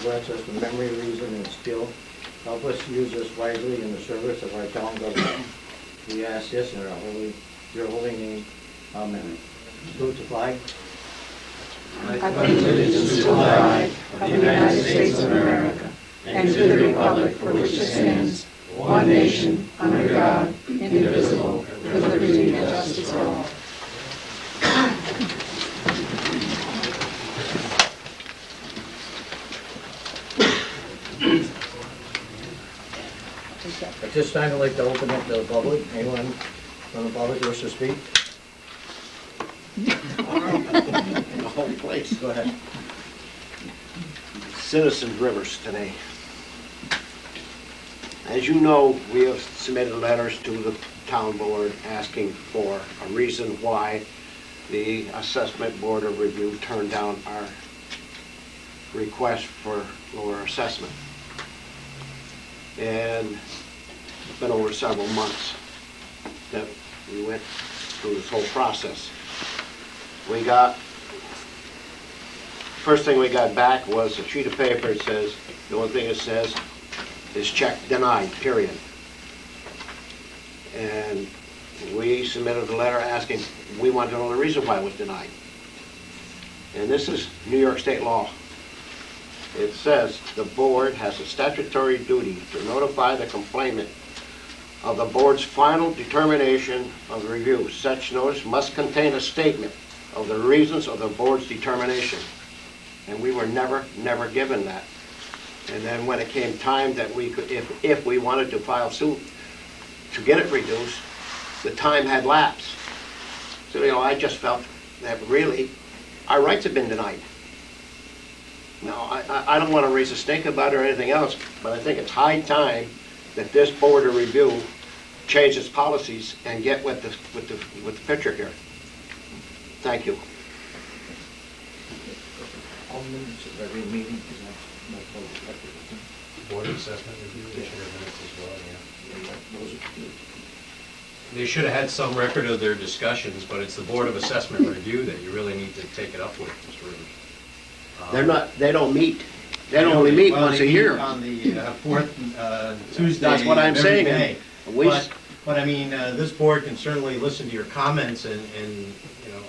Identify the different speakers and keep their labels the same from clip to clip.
Speaker 1: bless us with memory, reason, and skill. Help us use this wisely in the service of our town government. We ask this in your holy name. Amen. Salute the flag.
Speaker 2: I pledge allegiance to the flag of the United States of America and to the republic for which it stands, one nation, under God, indivisible, with liberty and justice for all.
Speaker 1: At this time, I'd like to open up to the public. Anyone from the public wish to speak?
Speaker 3: The whole place.
Speaker 1: Go ahead.
Speaker 3: Citizen Rivers today. As you know, we have submitted letters to the town board asking for a reason why the assessment board of review turned down our request for lower assessment. And it's been over several months that we went through this whole process. We got, first thing we got back was a sheet of paper. It says, the only thing it says is check denied, period. And we submitted a letter asking, we wanted to know the reason why it was denied. And this is New York State law. It says the board has a statutory duty to notify the complainant of the board's final determination of the review. Such notice must contain a statement of the reasons of the board's determination. And we were never given that. And then when it came time that we could, if we wanted to file suit to get it reduced, the time had lapsed. So, you know, I just felt that really our rights have been denied. Now, I don't want to raise a stink about it or anything else, but I think it's high time that this board of review change its policies and get with the picture here. Thank you.
Speaker 1: All minutes of every meeting is not public record.
Speaker 4: Board of Assessment Review, they should have minutes as well, yeah.
Speaker 1: Those are-
Speaker 4: They should have had some record of their discussions, but it's the Board of Assessment Review that you really need to take it up with, Mr. Rivers.
Speaker 3: They don't meet. They only meet once a year.
Speaker 4: On the fourth Tuesday
Speaker 3: That's what I'm
Speaker 4: of every
Speaker 3: saying.
Speaker 4: May.
Speaker 3: We-
Speaker 4: But I mean, this board can certainly listen to your comments and you know,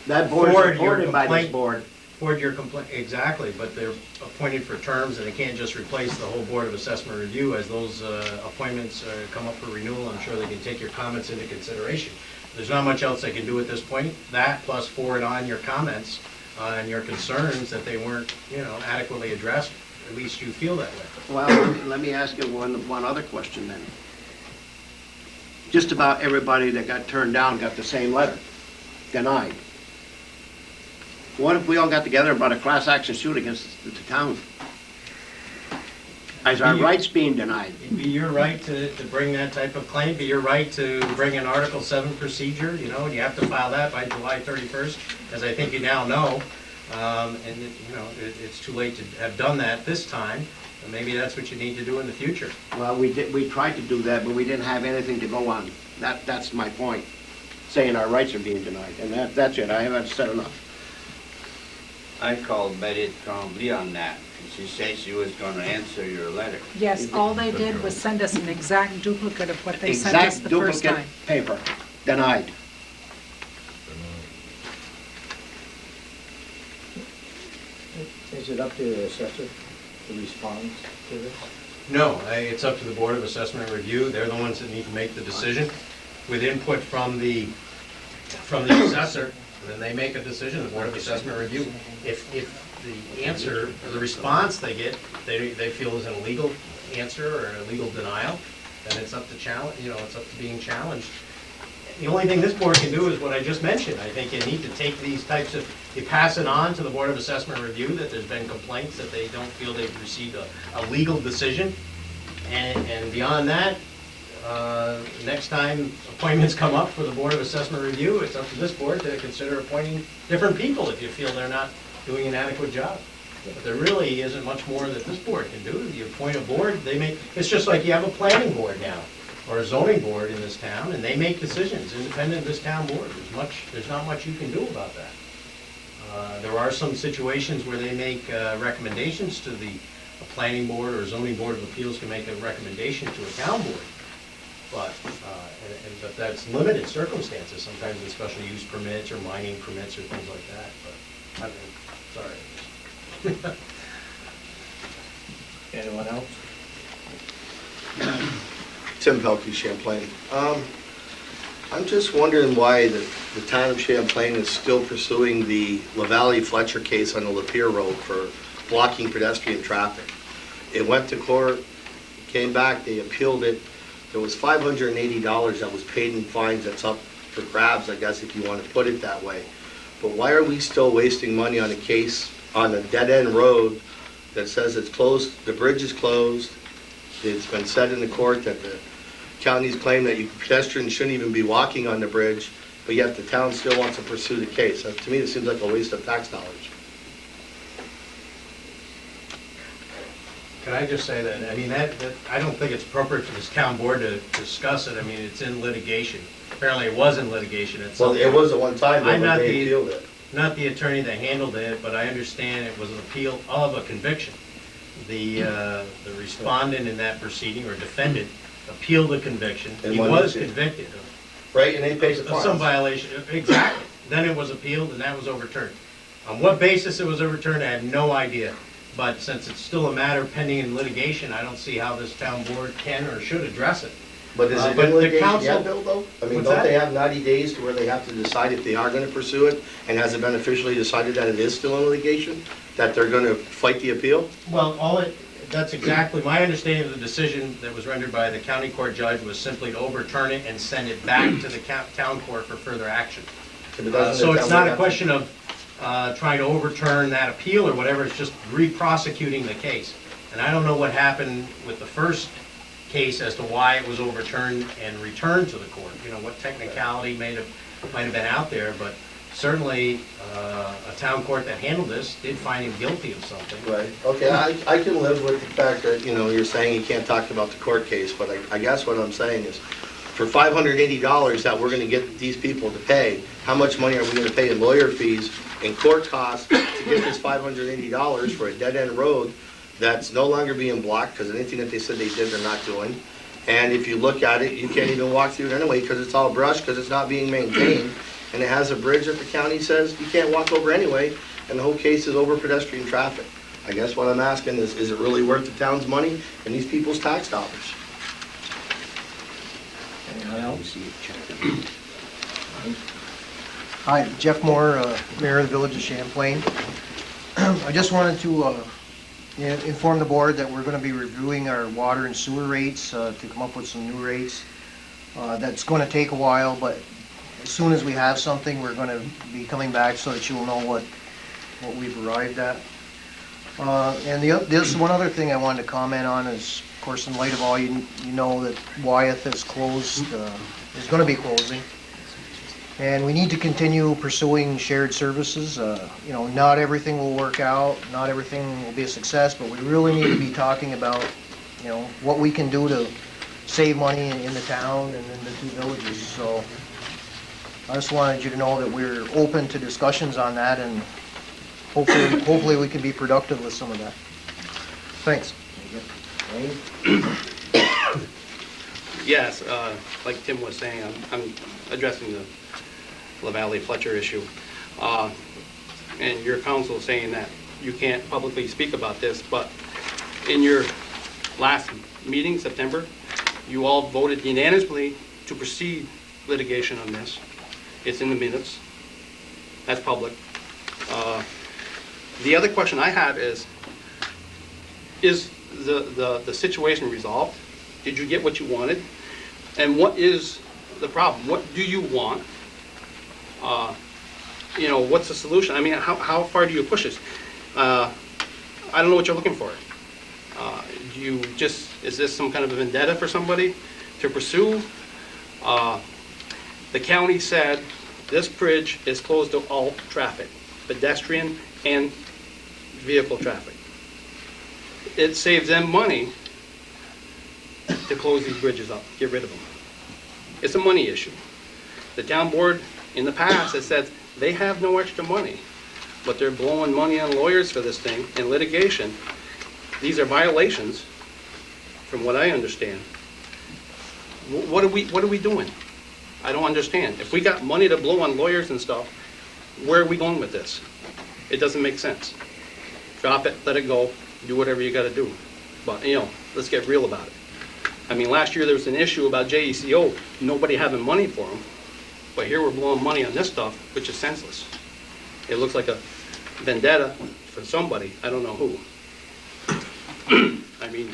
Speaker 3: That board is
Speaker 4: forward your
Speaker 3: appointed by this
Speaker 4: complaint-
Speaker 3: board.
Speaker 4: forward your complaint, exactly, but they're appointed for terms, and they can't just replace the whole Board of Assessment Review. As those appointments come up for renewal, I'm sure they can take your comments into consideration. There's not much else they can do at this point. That plus forward on your comments and your concerns that they weren't, you know, adequately addressed. At least you feel that way.
Speaker 3: Well, let me ask you one other question then. Just about everybody that got turned down got the same letter, denied. What if we all got together and brought a class action suit against the town? Is our rights being denied?
Speaker 4: It'd be your right to bring that type of claim, be your right to bring an Article 7 procedure, you know, and you have to file that by July 31st, as I think you now know. It's too late to have done that this time, and maybe that's what you need to do in the future.
Speaker 3: Well, we tried to do that, but we didn't have anything to go on. That's my point, saying our rights are being denied, and that's it. I haven't said enough.
Speaker 5: I called Betty Trombley on that, and she said she was going to answer your letter.
Speaker 2: Yes, all they did was send us an exact duplicate of what they sent us
Speaker 3: Exact
Speaker 2: the first
Speaker 3: duplicate
Speaker 2: time.
Speaker 3: paper, denied.
Speaker 1: Is it up to the assessor to respond to this?
Speaker 4: No, it's up to the Board of Assessment Review. They're the ones that need to make the decision with input from the assessor. Then they make a decision, the Board of Assessment Review. If the answer, or the response they get, they feel is an illegal answer or an illegal denial, then it's up to challenge, you know, it's up to being challenged. The only thing this board can do is what I just mentioned. I think you need to take these types of, you pass it on to the Board of Assessment Review that there's been complaints that they don't feel they've received a legal decision. And beyond that, next time appointments come up for the Board of Assessment Review, it's up to this board to consider appointing different people if you feel they're not doing an adequate job. But there really isn't much more that this board can do. You appoint a board, it's just like you have a planning board now, or a zoning board in this town, and they make decisions independent of this town board. There's not much you can do about that. There are some situations where they make recommendations to the a planning board or a zoning board of appeals can make a recommendation to a town board. But, but that's limited circumstances, sometimes in special use permits or mining permits or things like that, but, I mean, sorry.
Speaker 1: Anyone else?
Speaker 6: Tim Pelkey, Champlain. I'm just wondering why the town of Champlain is still pursuing the LaValle Fletcher case on the Lapeer Road for blocking pedestrian traffic. It went to court, came back, they appealed it. There was $580 that was paid in fines. That's up for grabs, I guess, if you want to put it that way. But why are we still wasting money on a case on a dead-end road that says it's closed, the bridge is closed? It's been said in the court that the counties claim that pedestrians shouldn't even be walking on the bridge, but yet the town still wants to pursue the case. To me, it seems like a waste of tax dollars.
Speaker 4: Can I just say that, I mean, that I don't think it's appropriate for this town board to discuss it. I mean, it's in litigation. Apparently, it was in litigation at some
Speaker 6: Well,
Speaker 4: point.
Speaker 6: it was at one time, but
Speaker 4: I'm not
Speaker 6: they
Speaker 4: the-
Speaker 6: appealed it.
Speaker 4: Not the attorney that handled it, but I understand it was an appeal of a conviction. The respondent in that proceeding, or defendant, appealed the conviction.
Speaker 6: And
Speaker 4: He
Speaker 6: won
Speaker 4: was
Speaker 6: the case.
Speaker 4: convicted
Speaker 6: Right, and they paid the
Speaker 4: of
Speaker 6: fines.
Speaker 4: some violation, exactly. Then it was appealed and that was overturned. On what basis it was overturned, I have no idea. But since it's still a matter pending in litigation, I don't see how this town board can or should address it.
Speaker 6: But is it
Speaker 4: but
Speaker 6: in
Speaker 4: the
Speaker 6: litigation
Speaker 4: council-
Speaker 6: yet, Bill, though? I mean,
Speaker 4: What's
Speaker 6: don't
Speaker 4: that?
Speaker 6: they have 90 days to where they have to decide if they are going to pursue it? And has it been officially decided that it is still in litigation? That they're going to fight the appeal?
Speaker 4: Well, that's exactly, my understanding of the decision that was rendered by the county court judge was simply to overturn it and send it back to the town court for further action.
Speaker 6: But doesn't
Speaker 4: So
Speaker 6: the
Speaker 4: it's
Speaker 6: town
Speaker 4: not a
Speaker 6: have to-
Speaker 4: question of trying to overturn that appeal or whatever, it's just re-prosecuting the case. And I don't know what happened with the first case as to why it was overturned and returned to the court. You know, what technicality might have been out there, but certainly a town court that handled this did find him guilty of something.
Speaker 6: Right, okay, I can live with the fact that, you know, you're saying you can't talk about the court case, but I guess what I'm saying is, for $580 that we're gonna get these people to pay, how much money are we gonna pay in lawyer fees and court costs to get this $580 for a dead-end road that's no longer being blocked, because anything that they said they did, they're not doing. And if you look at it, you can't even walk through it anyway, because it's all brush, because it's not being maintained. And it has a bridge that the county says you can't walk over anyway, and the whole case is over pedestrian traffic. I guess what I'm asking is it really worth the town's money and these people's tax dollars?
Speaker 1: Anyone else?
Speaker 7: Hi, Jeff Moore, Mayor of the Village of Champlain. I just wanted to inform the board that we're going to be reviewing our water and sewer rates to come up with some new rates. That's going to take a while, but as soon as we have something, we're going to be coming back so that you'll know what we've arrived at. And there's one other thing I wanted to comment on is, of course, in light of all, you know that Wyeth is closed, is going to be closing. And we need to continue pursuing shared services. You know, not everything will work out, not everything will be a success, but we really need to be talking about, you know, what we can do to save money in the town and in the two villages. So I just wanted you to know that we're open to discussions on that, and hopefully we can be productive with some of that. Thanks.
Speaker 8: Yes, like Tim was saying, I'm addressing the LaValle Fletcher issue. And your counsel is saying that you can't publicly speak about this, but in your last meeting, September, you all voted unanimously to proceed litigation on this. It's in the minutes. That's public. The other question I have is the situation resolved? Did you get what you wanted? And what is the problem? What do you want? You know, what's the solution? I mean, how far do you push this? I don't know what you're looking for. Do you just, is this some kind of a vendetta for somebody to pursue? The county said this bridge is closed to all traffic, pedestrian and vehicle traffic. It saves them money to close these bridges up, get rid of them. It's a money issue. The town board in the past has said they have no extra money, but they're blowing money on lawyers for this thing in litigation. these are violations, from what I understand. What are we doing? I don't understand. If we got money to blow on lawyers and stuff, where are we going with this? It doesn't make sense. Drop it, let it go, do whatever you gotta do. But, let's get real about it. I mean, last year there was an issue about JECO, nobody having money for them. But here we're blowing money on this stuff, which is senseless. It looks like a vendetta for somebody, I don't know who. I mean,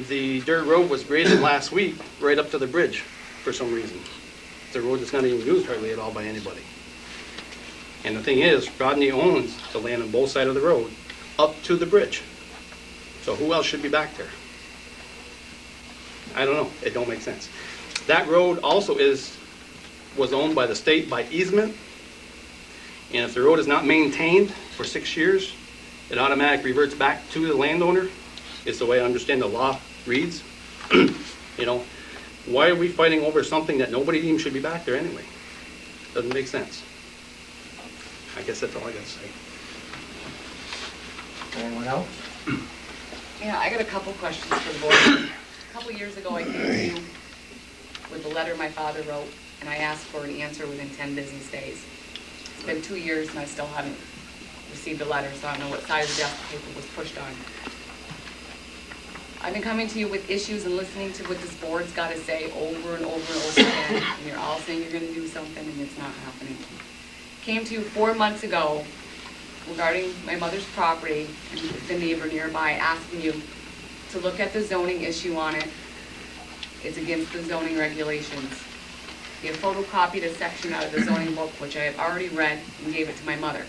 Speaker 8: the dirt road was graded last week right up to the bridge for some reason. The road is not even used hardly at all by anybody. And the thing is, Rodney owns the land on both sides of the road up to the bridge. So who else should be back there? I don't know, it don't make sense. That road also was owned by the state by easement. And if the road is not maintained for 6 years, it automatically reverts back to the landowner. It's the way I understand the law reads. Why are we fighting over something that nobody even should be back there anyway? Doesn't make sense. I guess that's all I gotta say.
Speaker 1: Anyone else?
Speaker 2: Yeah, I got a couple questions for the board. A couple years ago, I came to you with a letter my father wrote, and I asked for an answer within 10 business days. It's been 2 years, and I still haven't received a letter, so I don't know what side of the desk the paper was pushed on. I've been coming to you with issues and listening to what this board's got to say over and over and over again, and you're all saying you're going to do something, and it's not happening. Came to you 4 months ago regarding my mother's property and the neighbor nearby, asking you to look at the zoning issue on it. It's against the zoning regulations. You photocopied a section out of the zoning book, which I have already read and gave it to my mother.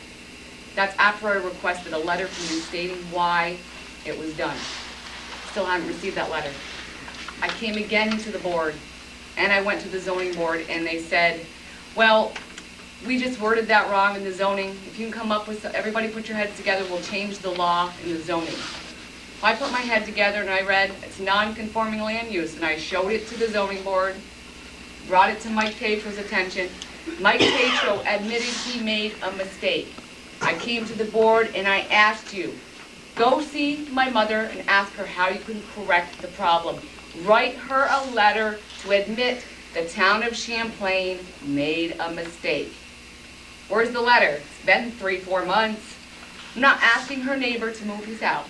Speaker 2: That's after I requested a letter from you stating why it was done. Still haven't received that letter. I came again to the board, and I went to the zoning board, and they said, well, we just worded that wrong in the zoning. If you can come up with, everybody put your heads together, we'll change the law in the zoning. I put my head together and I read it's non-conforming land use, and I showed it to the zoning board, brought it to Mike Tatro's attention. Mike Tatro admitted he made a mistake. I came to the board and I asked you, go see my mother and ask her how you can correct the problem. Write her a letter to admit the town of Champlain made a mistake. Where's the letter? It's been 3-4 months. I'm not asking her neighbor to move his house.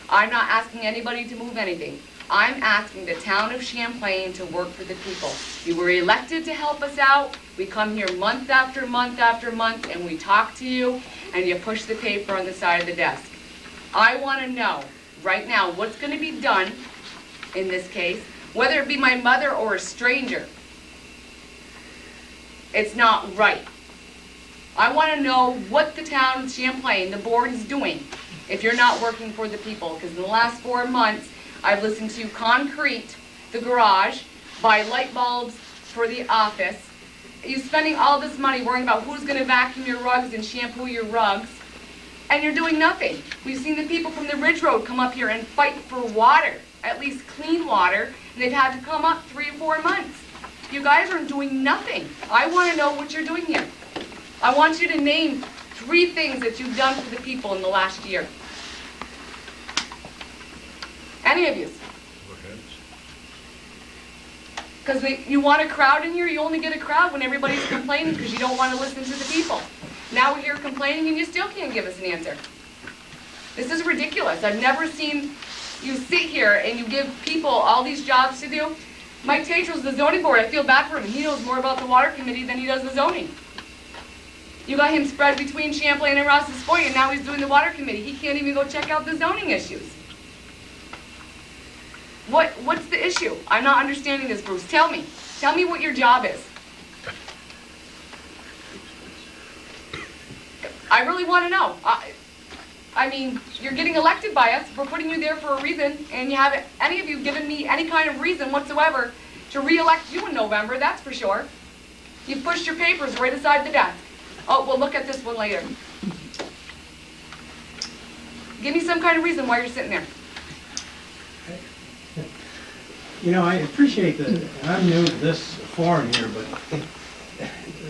Speaker 2: I'm not asking anybody to move anything. I'm asking the town of Champlain to work for the people. You were elected to help us out. We come here month after month after month and we talk to you and you push the paper on the side of the desk. I want to know right now what's going to be done in this case, whether it be my mother or a stranger. It's not right. I want to know what the town of Champlain, the board, is doing if you're not working for the people. Because in the last 4 months, I've listened to you concrete the garage, buy light bulbs for the office. You're spending all this money worrying about who's going to vacuum your rugs and shampoo your rugs, and you're doing nothing. We've seen the people from the Ridge Road come up here and fight for water, at least clean water, and they've had to come up 3 or 4 months. You guys are doing nothing. I want to know what you're doing here. I want you to name 3 things that you've done for the people in the last year. Any of you. Because you want a crowd in here, you only get a crowd when everybody's complaining because you don't want to listen to the people. Now we're here complaining and you still can't give us an answer. This is ridiculous. I've never seen you sit here and you give people all these jobs to do. Mike Tatro's the zoning board. I feel bad for him. He knows more about the water committee than he does the zoning. You got him spread between Champlain and Ross's Point, and now he's doing the water committee. He can't even go check out the zoning issues. What's the issue? I'm not understanding this, Bruce. Tell me. Tell me what your job is. I really want to know. I mean, you're getting elected by us. We're putting you there for a reason, and you haven't, any of you, given me any kind of reason whatsoever to re-elect you in November, that's for sure. You've pushed your papers right aside the desk. Oh, we'll look at this one later. Give me some kind of reason why you're sitting there.
Speaker 9: You know, I appreciate that. I'm new to this forum here, but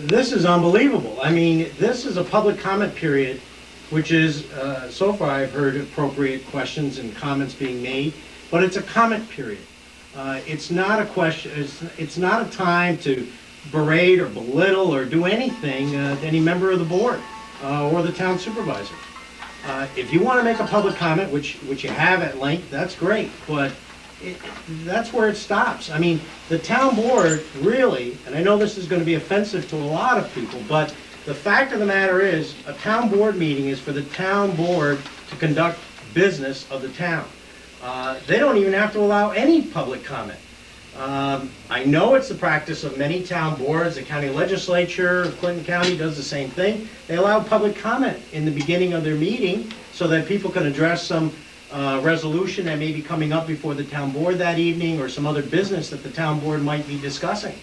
Speaker 9: this is unbelievable. I mean, this is a public comment period which is, so far I've heard appropriate questions and comments being made, but it's a comment period. It's not a question, it's not a time to berate or belittle or do anything to any member of the board or the town supervisor. If you want to make a public comment, which you have at length, that's great, but that's where it stops. I mean, the town board really, and I know this is going to be offensive to a lot of people, but the fact of the matter is, a town board meeting is for the town board to conduct business of the town. They don't even have to allow any public comment. I know it's the practice of many town boards, the county legislature of Clinton County does the same thing. They allow public comment in the beginning of their meeting so that people can address some resolution that may be coming up before the town board that evening or some other business that the town board might be discussing.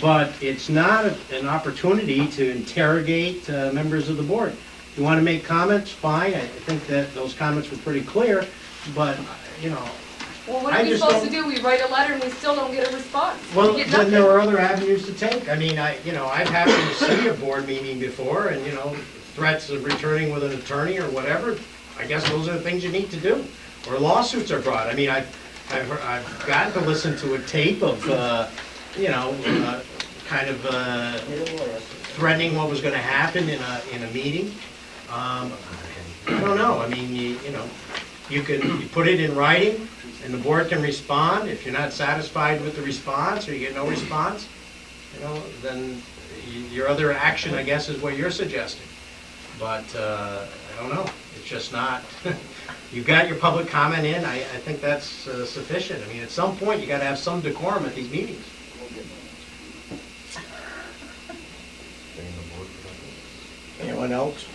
Speaker 9: But it's not an opportunity to interrogate members of the board. If you want to make comments, fine. I think that those comments were pretty clear, but, you know,
Speaker 2: Well, what
Speaker 9: I
Speaker 2: are we
Speaker 9: just
Speaker 2: supposed to
Speaker 9: don't-
Speaker 2: do? We write a letter and we still don't get a response.
Speaker 9: well,
Speaker 2: We get
Speaker 9: then there
Speaker 2: nothing.
Speaker 9: are other avenues to take. I mean, I've happened to see a board meeting before and, threats of returning with an attorney or whatever. I guess those are the things you need to do. Or lawsuits are brought. I mean, I've gotten to listen to a tape of, kind of threatening what was going to happen in a meeting. I don't know. I mean, you put it in writing, and the board can respond. If you're not satisfied with the response, or you get no response, then your other action, I guess, is what you're suggesting. But I don't know. It's just not. You got your public comment in. I think that's sufficient. I mean, at some point, you got to have some decorum at these meetings.
Speaker 1: Anyone else?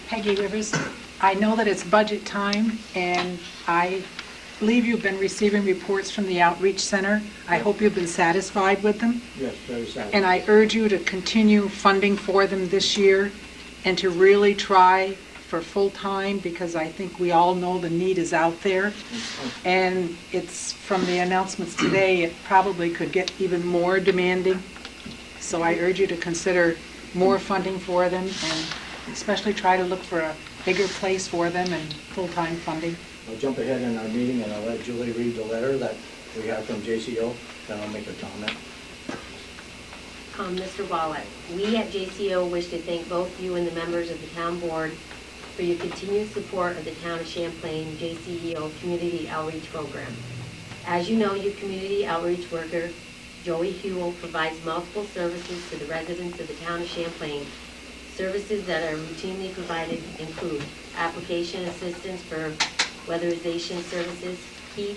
Speaker 2: Peggy Rivers, I know that it's budget time, and I believe you've been receiving reports from the Outreach Center. I hope you've been satisfied with them,
Speaker 1: Yes, very sad.
Speaker 2: and I urge you to continue funding for them this year and to really try for full-time, because I think we all know the need is out there. And it's, from the announcements today, it probably could get even more demanding. So I urge you to consider more funding for them, and especially try to look for a bigger place for them and full-time funding.
Speaker 1: I'll jump ahead in our meeting and I'll let Julie read the letter that we have from JCO, then I'll make a comment.
Speaker 10: Mr. Wallet, we at JCO wish to thank both you and the members of the town board for your continued support of the town of Champlain JCEO Community Outreach Program. As you know, your community outreach worker, Joey Hewell, provides multiple services to the residents of the town of Champlain. Services that are routinely provided include application assistance for weatherization services, heat,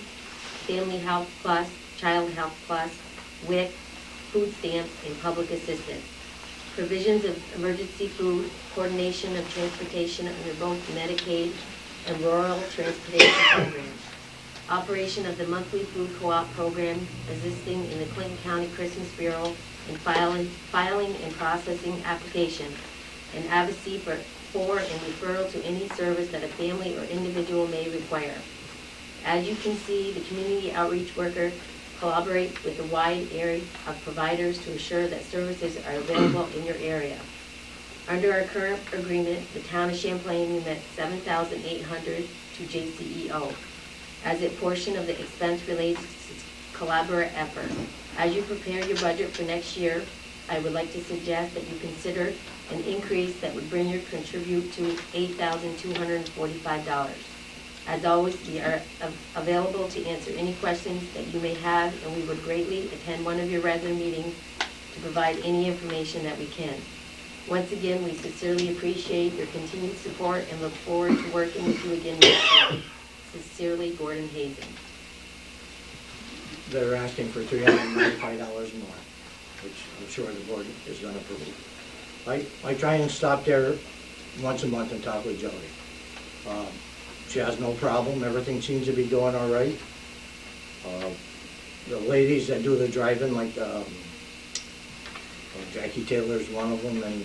Speaker 10: Family Health Plus, Child Health Plus, WIC, food stamps, and public assistance. Provisions of emergency food, coordination of transportation under both Medicaid and rural transportation programs. Operation of the monthly food co-op program, assisting in the Clinton County Christmas Bureau in filing and processing applications, and advocacy for and referral to any service that a family or individual may require. As you can see, the community outreach worker collaborates with a wide area of providers to ensure that services are available in your area. Under our current agreement, the town of Champlain remits $7,800 to JCEO as a portion of the expense related to this collaborative effort. As you prepare your budget for next year, I would like to suggest that you consider an increase that would bring your contribute to $8,245. As always, we are available to answer any questions that you may have, and we would greatly attend one of your regular meetings to provide any information that we can. Once again, we sincerely appreciate your continued support and look forward to working with you again next year. Sincerely, Gordon Hazen.
Speaker 1: They're asking for $395 more, which I'm sure the board is going to approve. I try and stop there once a month and talk with Jody. She has no problem, everything seems to be going all right. The ladies that do the driving, like Jackie Taylor's one of them, and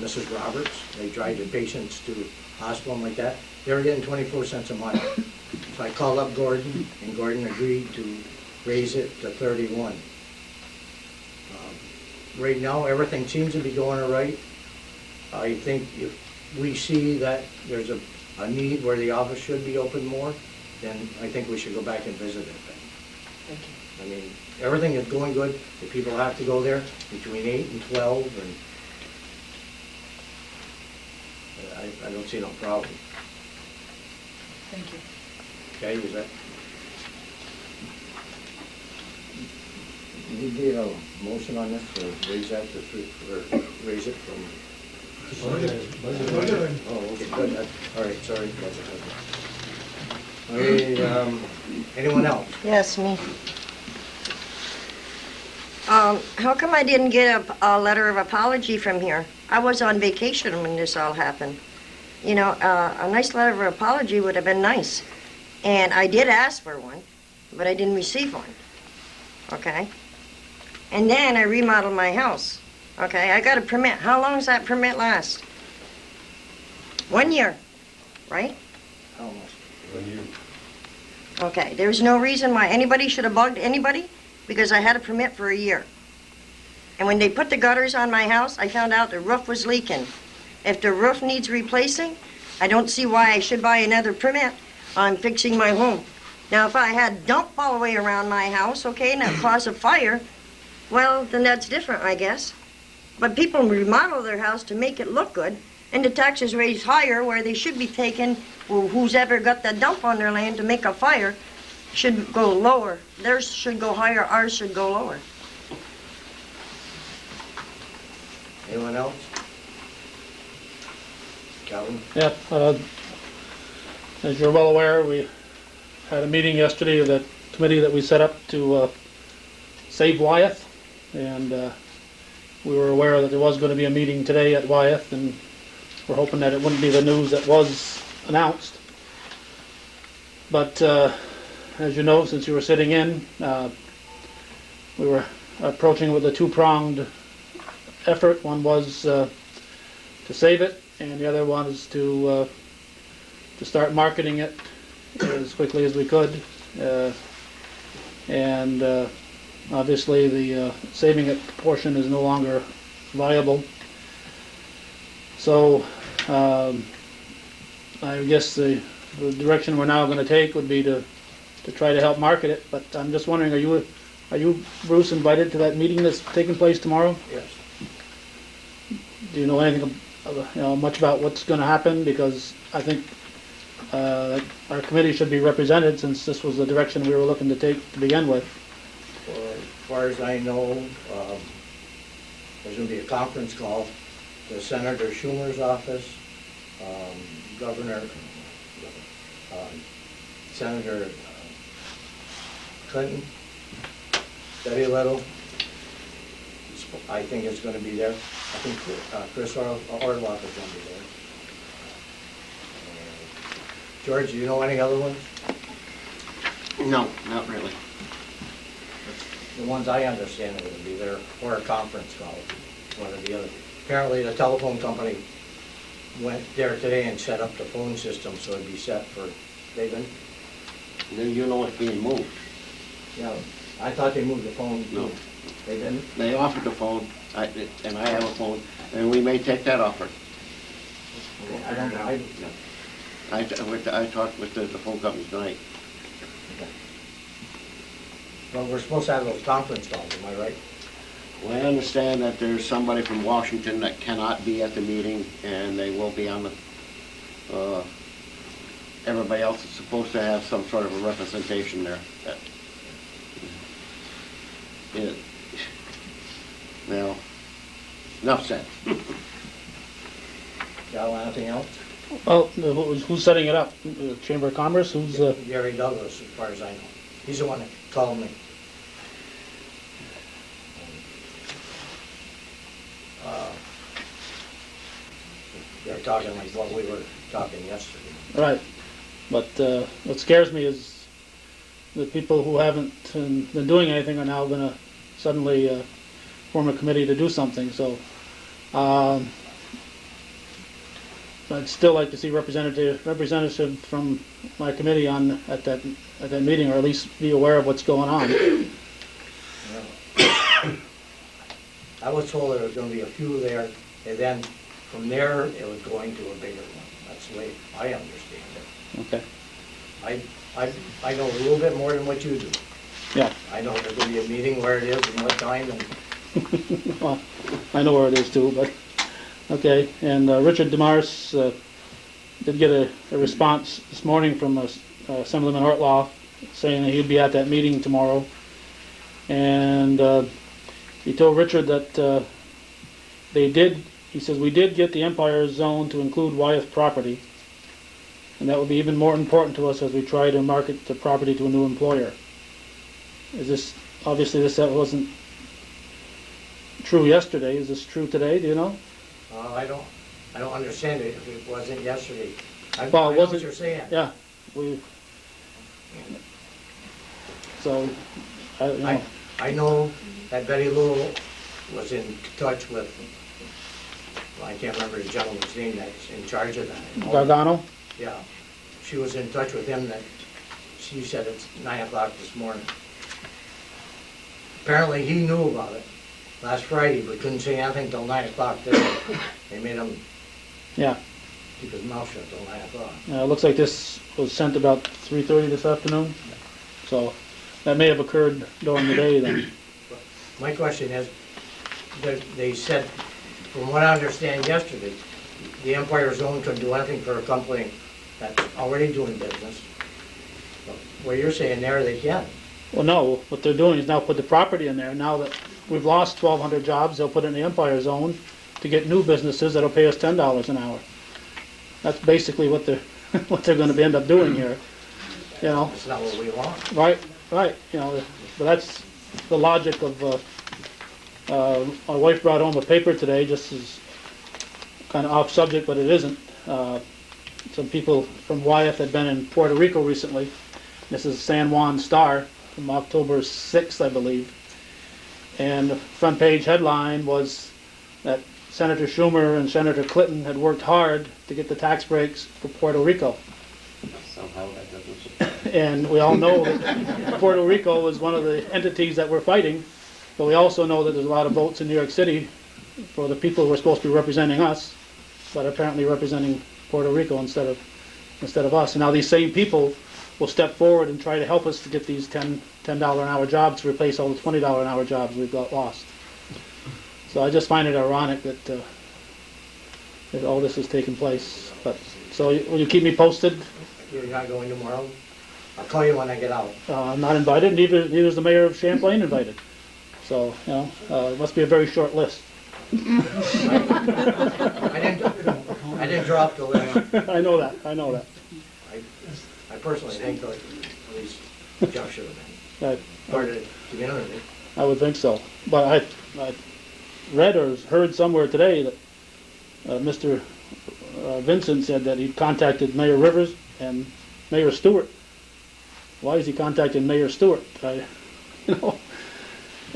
Speaker 1: Mrs. Roberts, they drive the patients to hospital and like that, they're getting 24 cents a mile. So I called up Gordon, and Gordon agreed to raise it to 31. Right now, everything seems to be going all right. I think if we see that there's a need where the office should be open more, then I think we should go back and visit it then.
Speaker 2: Thank you.
Speaker 1: I mean, everything is going good, the people have to go there between 8 and 12, and I don't see no problem.
Speaker 2: Thank you.
Speaker 1: Okay, is that? You need a motion on this, or raise that to three, or raise it from? Oh, okay, good, all right, sorry. Okay, anyone else?
Speaker 11: Yes, me. How come I didn't get a letter of apology from here? I was on vacation when this all happened. You know, a nice letter of apology would have been nice. And I did ask for one, but I didn't receive one. Okay? And then I remodeled my house. Okay, I got a permit. How long does that permit last? 1 year, right?
Speaker 1: How much?
Speaker 4: 1 year.
Speaker 11: Okay, there's no reason why anybody should have bugged anybody, because I had a permit for a year. And when they put the gutters on my house, I found out the roof was leaking. If the roof needs replacing, I don't see why I should buy another permit on fixing my home. Now, if I had dump all the way around my house, okay, and that caused a fire, well, then that's different, I guess. But people remodel their house to make it look good, and the taxes raised higher where they should be taken, well, who's ever got the dump on their land to make a fire should go lower. Theirs should go higher, ours should go lower.
Speaker 1: Anyone else? Calvin?
Speaker 12: Yeah, as you're well aware, we had a meeting yesterday of the committee that we set up to save Wyeth, and we were aware that there was going to be a meeting today at Wyeth, and we're hoping that it wouldn't be the news that was announced. But as you know, since you were sitting in, we were approaching with a two-pronged effort. One was to save it, and the other one is to start marketing it as quickly as we could. And obviously the saving it portion is no longer viable. So I guess the direction we're now going to take would be to try to help market it. But I'm just wondering, are you, Bruce, invited to that meeting that's taking place tomorrow?
Speaker 1: Yes.
Speaker 12: Do you know anything, much about what's going to happen? Because I think our committee should be represented, since this was the direction we were looking to take to begin with.
Speaker 1: Well, as far as I know, there's going to be a conference call to Senator Schumer's office, Governor, Senator Clinton, Debbie Little. I think it's going to be there. I think Chris Orloff is going to be there. George, do you know any other ones?
Speaker 3: No, not really.
Speaker 1: The ones I understand are going to be there, or a conference call, one or the other. Apparently, the telephone company went there today and set up the phone system, so it'd be set for, they've been,
Speaker 3: Then you know it's being moved.
Speaker 1: yeah, I thought they moved the phone.
Speaker 3: No.
Speaker 1: They didn't?
Speaker 3: They offered the phone, and I have a phone, and we may take that offer.
Speaker 1: I don't know.
Speaker 3: I talked with the phone company tonight.
Speaker 1: Well, we're supposed to have those conference calls, am I right?
Speaker 3: Well, I understand that there's somebody from Washington that cannot be at the meeting, and they will be on the, everybody else is supposed to have some sort of a representation there. Well, enough said.
Speaker 1: Gal, anything else?
Speaker 12: Well, who's setting it up? The Chamber of Commerce? Who's
Speaker 1: Gary Douglas, as far as I know. He's the one that called me. They're talking like what we were talking yesterday.
Speaker 12: right? But what scares me is the people who haven't been doing anything are now going to suddenly form a committee to do something. So I'd still like to see representative from my committee at that meeting, or at least be aware of what's going on.
Speaker 1: I was told there was going to be a few there, and then From there, it was going to a bigger one. That's the way I understand it.
Speaker 12: Okay,
Speaker 1: I know a little bit more than what you do.
Speaker 12: yeah.
Speaker 1: I know there's gonna be a meeting where it is and what time, and
Speaker 12: Well, I know where it is too, but, okay. And Richard Demars did get a response this morning from Assemblyman Ortlaw saying that he'd be at that meeting tomorrow. And he told Richard that he says, we did get the Empire Zone to include Wyeth property, and that will be even more important to us as we try to market the property to a new employer. Is this, obviously that wasn't true yesterday, is this true today, do you know?
Speaker 1: I don't understand it if it wasn't yesterday. I
Speaker 12: Well, it
Speaker 1: know what
Speaker 12: wasn't-
Speaker 1: you're saying.
Speaker 12: Yeah, so,
Speaker 1: I know that Betty Lou was in touch with, well, I can't remember the gentleman's name that's in charge of that.
Speaker 12: Gargano?
Speaker 1: Yeah, she was in touch with him that, she said it's 9 o'clock this morning. Apparently he knew about it last Friday, but couldn't say anything till 9 o'clock today. They made him
Speaker 12: Yeah,
Speaker 1: keep his mouth shut till 9 o'clock.
Speaker 12: it looks like this was sent about 3:30 this afternoon, so that may have occurred during the day then.
Speaker 1: My question is, they said, from what I understand yesterday, the Empire Zone couldn't do anything for a company that's already doing business. But what you're saying there, they can.
Speaker 12: Well, no, what they're doing is now put the property in there. Now that we've lost 1,200 jobs, they'll put it in the Empire Zone to get new businesses that'll pay us $10 an hour. That's basically what they're what they're going to end up doing here. You know,
Speaker 1: That's not what we want.
Speaker 12: right. You know, but that's the logic of. My wife brought home a paper today, just as kind of off subject, but it isn't. Some people from Wyeth had been in Puerto Rico recently. This is San Juan Star from October 6th, I believe. And the front page headline was that Senator Schumer and Senator Clinton had worked hard to get the tax breaks for Puerto Rico.
Speaker 3: Somehow that doesn't surprise me.
Speaker 12: And we all know that Puerto Rico was one of the entities that we're fighting, but we also know that there's a lot of votes in New York City for the people who are supposed to be representing us, but apparently representing Puerto Rico instead of us. And now these same people will step forward and try to help us to get these $10 an hour jobs to replace all the $20 an hour jobs we've got lost. So I just find it ironic that all this has taken place. But so will you keep me posted?
Speaker 1: You're not going tomorrow? I'll call you when I get out.
Speaker 12: I'm not invited. Neither is the mayor of Champlain invited. So you know, it must be a very short list.
Speaker 1: I didn't drop the list.
Speaker 12: I know that.
Speaker 1: I personally think that at least Jeff should have been part of the community.
Speaker 12: I would think so. But I read or heard somewhere today that Mr. Vincent said that he contacted Mayor Rivers and Mayor Stewart. Why is he contacting Mayor Stewart?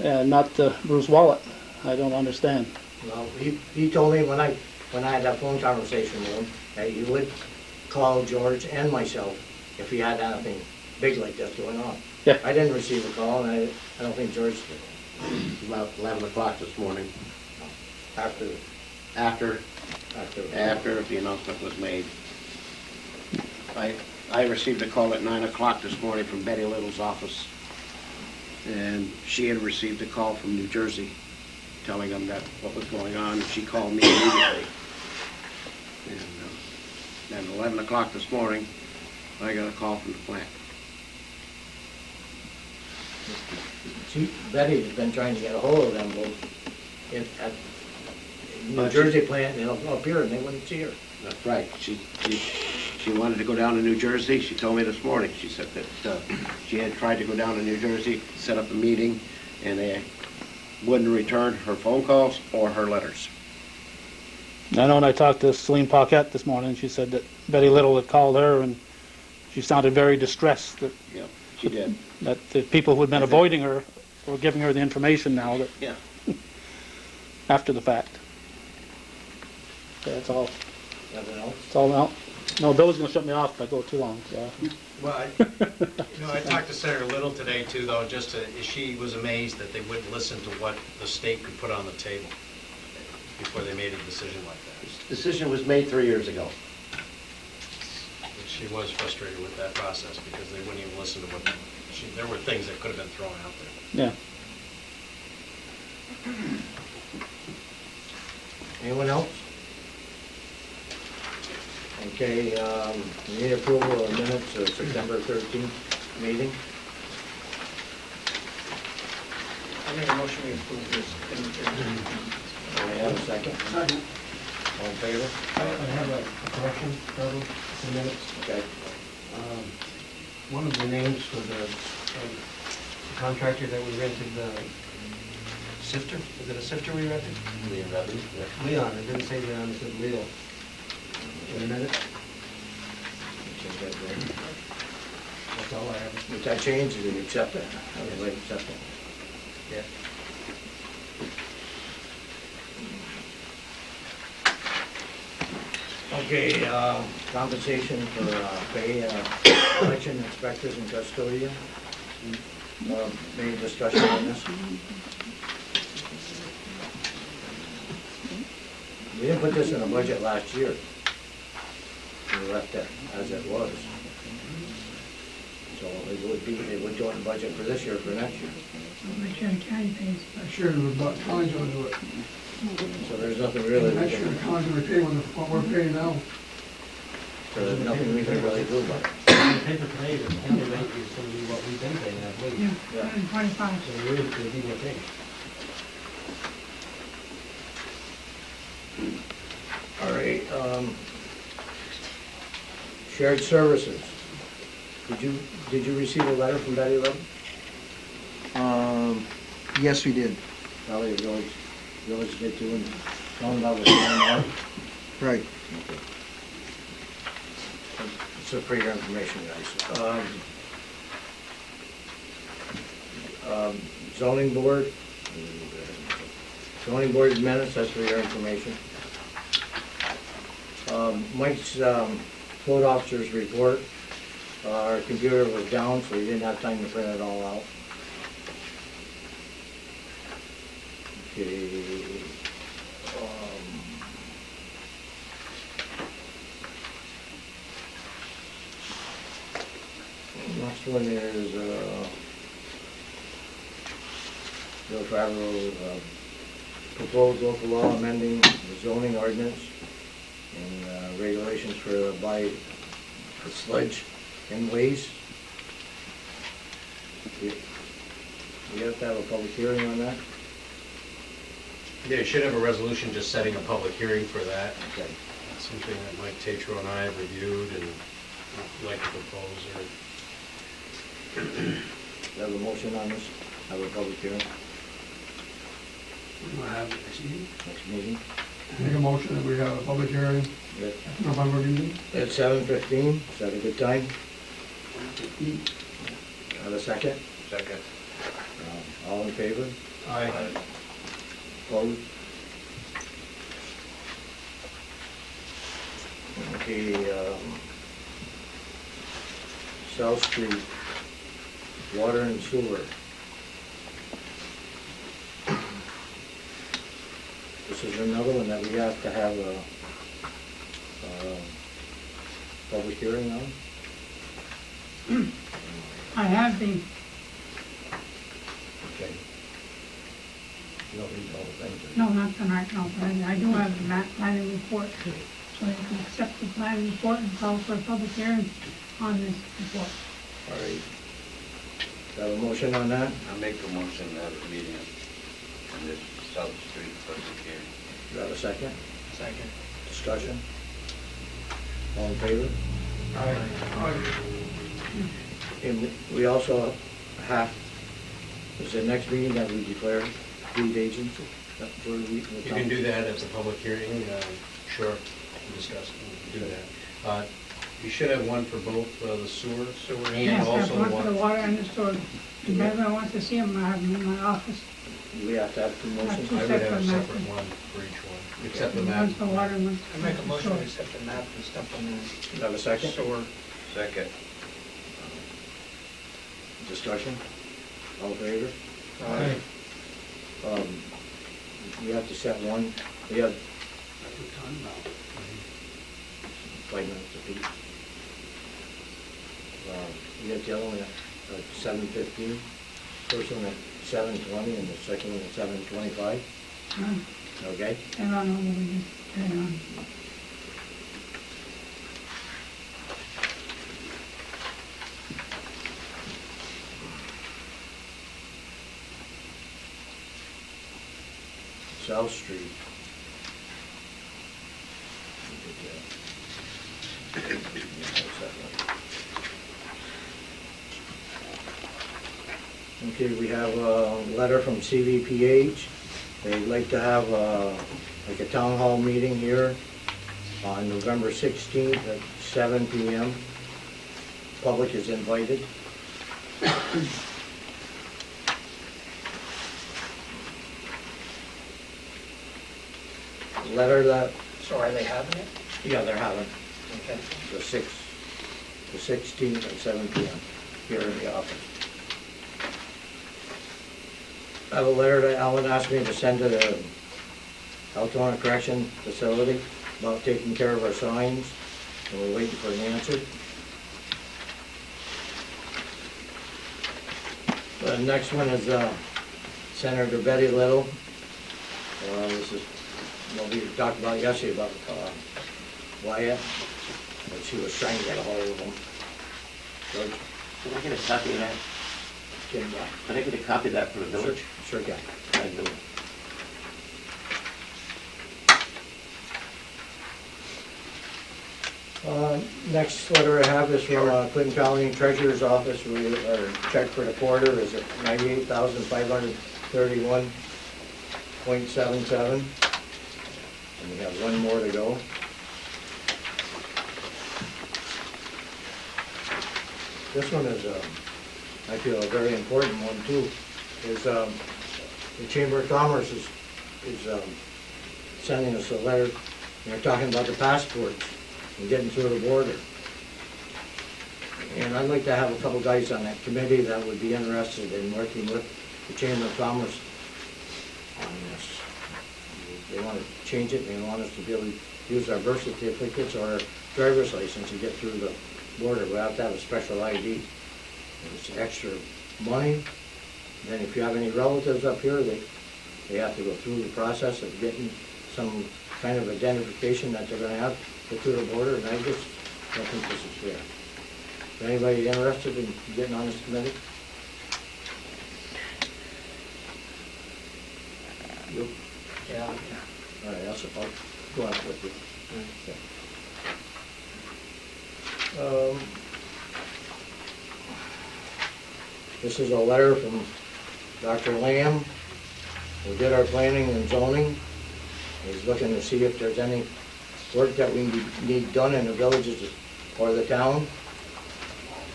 Speaker 12: And not Bruce Wallet. I don't understand.
Speaker 1: Well, he told me when I had that phone conversation with him that he would call George and myself if he had anything big like this going on.
Speaker 12: Yeah.
Speaker 1: I didn't receive a call, and I don't think George did.
Speaker 3: About 11 o'clock this morning,
Speaker 1: After
Speaker 3: after the announcement was made. I received a call at 9 o'clock this morning from Betty Little's office, and she had received a call from New Jersey telling them that what was going on, and she called me immediately. And then 11 o'clock this morning, I got a call from the plant.
Speaker 1: Betty's been trying to get a hold of them both at New Jersey plant and up here, and they wouldn't see her.
Speaker 3: That's right. She wanted to go down to New Jersey. She told me this morning. She said that she had tried to go down to New Jersey, set up a meeting, and they wouldn't return her phone calls or her letters.
Speaker 12: I know when I talked to Celine Paquette this morning, she said that Betty Little had called her and she sounded very distressed that,
Speaker 3: Yeah, she did.
Speaker 12: that the people who had been avoiding her were giving her the information now that
Speaker 3: Yeah.
Speaker 12: after the fact. Okay, that's all.
Speaker 1: Nothing else?
Speaker 12: That's all now. No, Bill's gonna shut me off if I go too long. So.
Speaker 4: Well, I talked to Senator Little today too, though, she was amazed that they wouldn't listen to what the state could put on the table. before they made a decision like that.
Speaker 3: This decision was made 3 years ago.
Speaker 4: She was frustrated with that process because they wouldn't even listen to what, there were things that could have been thrown out there.
Speaker 12: Yeah.
Speaker 1: Anyone else? Okay, we need approval of minutes of September 13th meeting.
Speaker 2: I make a motion we approve this.
Speaker 1: Do I have a second?
Speaker 9: Second.
Speaker 1: All in favor?
Speaker 9: I have a correction, Carol, for minutes.
Speaker 1: Okay.
Speaker 9: One of the names for the contractor that we rented the sifter, is it a sifter we rented? Leon, it didn't say Leon, it said Leo. In a minute,
Speaker 1: Change that there.
Speaker 9: that's all I have.
Speaker 1: With that change, do you accept it? I would like to accept it.
Speaker 9: Yeah.
Speaker 1: Okay, compensation for pay election inspectors and custodian. Any discussion on this? We didn't put this in the budget last year. We left it as it was. So it would be, they would go in the budget for this year, for next year.
Speaker 2: Make sure the county pays.
Speaker 13: Sure, but county's gonna do it.
Speaker 1: So there's nothing really, we
Speaker 13: Make sure the
Speaker 1: can-
Speaker 13: county's gonna pay what we're paying now.
Speaker 1: so there's nothing we can really do about it.
Speaker 9: In the paper today, the county rate is going to be what we've been paying, I believe.
Speaker 2: Yeah, 125.
Speaker 9: So there is going to be no change.
Speaker 1: All right, shared services. Did you receive a letter from Betty Love?
Speaker 7: Yes, we did.
Speaker 1: Probably the village did too, and telling about what's going on.
Speaker 7: Right.
Speaker 1: It's for your information, guys. Zoning board minutes, that's for your information. Mike's code officer's report. Our computer was down, so he didn't have time to print it all out. Okay. Next one is Bill Favreau, proposed local law amending the zoning ordinance and regulations for sludge and waste. We have to have a public hearing on that?
Speaker 4: Yeah, you should have a resolution just setting a public hearing for that.
Speaker 1: Okay.
Speaker 4: Something that Mike Tatro and I have reviewed and would like to propose or
Speaker 1: Have a motion on this? Have a public hearing
Speaker 13: We're gonna have it next meeting.
Speaker 1: next meeting?
Speaker 13: Make a motion that we have a public hearing
Speaker 1: At
Speaker 13: at November meeting.
Speaker 1: 7:15, is that a good time? Have a second?
Speaker 3: Second.
Speaker 1: All in favor?
Speaker 9: Aye.
Speaker 1: Opposed? Okay, South Street, water and sewer. This is another one that we have to have a public hearing on.
Speaker 2: I have been,
Speaker 1: Okay. Nobody told them to.
Speaker 2: no, not tonight, no, but I do have the planning report. So you can accept the planning report and call for a public hearing on this report.
Speaker 1: All right. Have a motion on that?
Speaker 5: I make a motion to have a meeting on this South Street public hearing.
Speaker 1: Do you have a second?
Speaker 9: Second.
Speaker 1: Discussion? All in favor? And we also have, is the next meeting that we declare lead agency?
Speaker 4: you can do that as a public hearing, sure, discuss, do that. You should have one for both the sewer and
Speaker 2: Yes, I
Speaker 4: also
Speaker 2: have
Speaker 4: the
Speaker 2: one for the
Speaker 4: water.
Speaker 2: water and the sewer. If anyone wants to see them, I have them in my office.
Speaker 1: We have to have two motions?
Speaker 2: Two
Speaker 4: I would have a
Speaker 2: separate
Speaker 4: separate
Speaker 2: maps.
Speaker 4: one for each one, except the map.
Speaker 2: One's for water and one's
Speaker 9: I make a
Speaker 2: for
Speaker 9: motion
Speaker 2: sewer.
Speaker 9: to accept the map and stuff on
Speaker 1: Do you have a second?
Speaker 9: sewer.
Speaker 5: Second.
Speaker 1: Discussion? All in favor?
Speaker 9: Aye.
Speaker 1: we have to set one, we have 5 minutes apiece. We got the other one at 7:15, first one at 7:20, and the second one at 7:25, okay?
Speaker 2: Hang on, hang on.
Speaker 1: South Street. Okay, we have a letter from CVPH. They'd like to have like a town hall meeting here on November 16th at 7 PM. Public is invited. Letter that,
Speaker 9: So are they having it?
Speaker 1: yeah, they're having
Speaker 9: Okay.
Speaker 1: the 16th at 7 PM here in the office. I have a letter that Alan asked me to send to the Altona Correction Facility about taking care of our signs, and we're waiting for an answer. The next one is Senator Betty Little. This is what we talked about yesterday about Wyatt, but she was trying to get a hold of him. George?
Speaker 3: Can I get a copy of that?
Speaker 1: Can you?
Speaker 3: Can I get a copy of that for the village?
Speaker 1: Sure can.
Speaker 3: I do.
Speaker 1: Next letter I have is from Clinton County Treasurer's Office. Our check for the quarter is at $98,531.77. And we have one more to go. This one is, I feel, a very important one too, is the Chamber of Commerce is sending us a letter, and they're talking about the passports and getting through the border. And I'd like to have a couple guys on that committee that would be interested in working with the Chamber of Commerce on this. They want to change it, they want us to be able to use our birth certificates or our driver's license to get through the border. We have to have a special ID. It's extra money. Then if you have any relatives up here, they have to go through the process of getting some kind of identification that they're gonna have to get through the border, and I just don't think this is fair. Is anybody interested in getting on this committee? You?
Speaker 9: Yeah.
Speaker 1: All right, I'll support. Go on with you. Okay. This is a letter from Dr. Lamb. We did our planning and zoning. He's looking to see if there's any work that we need done in the villages or the town.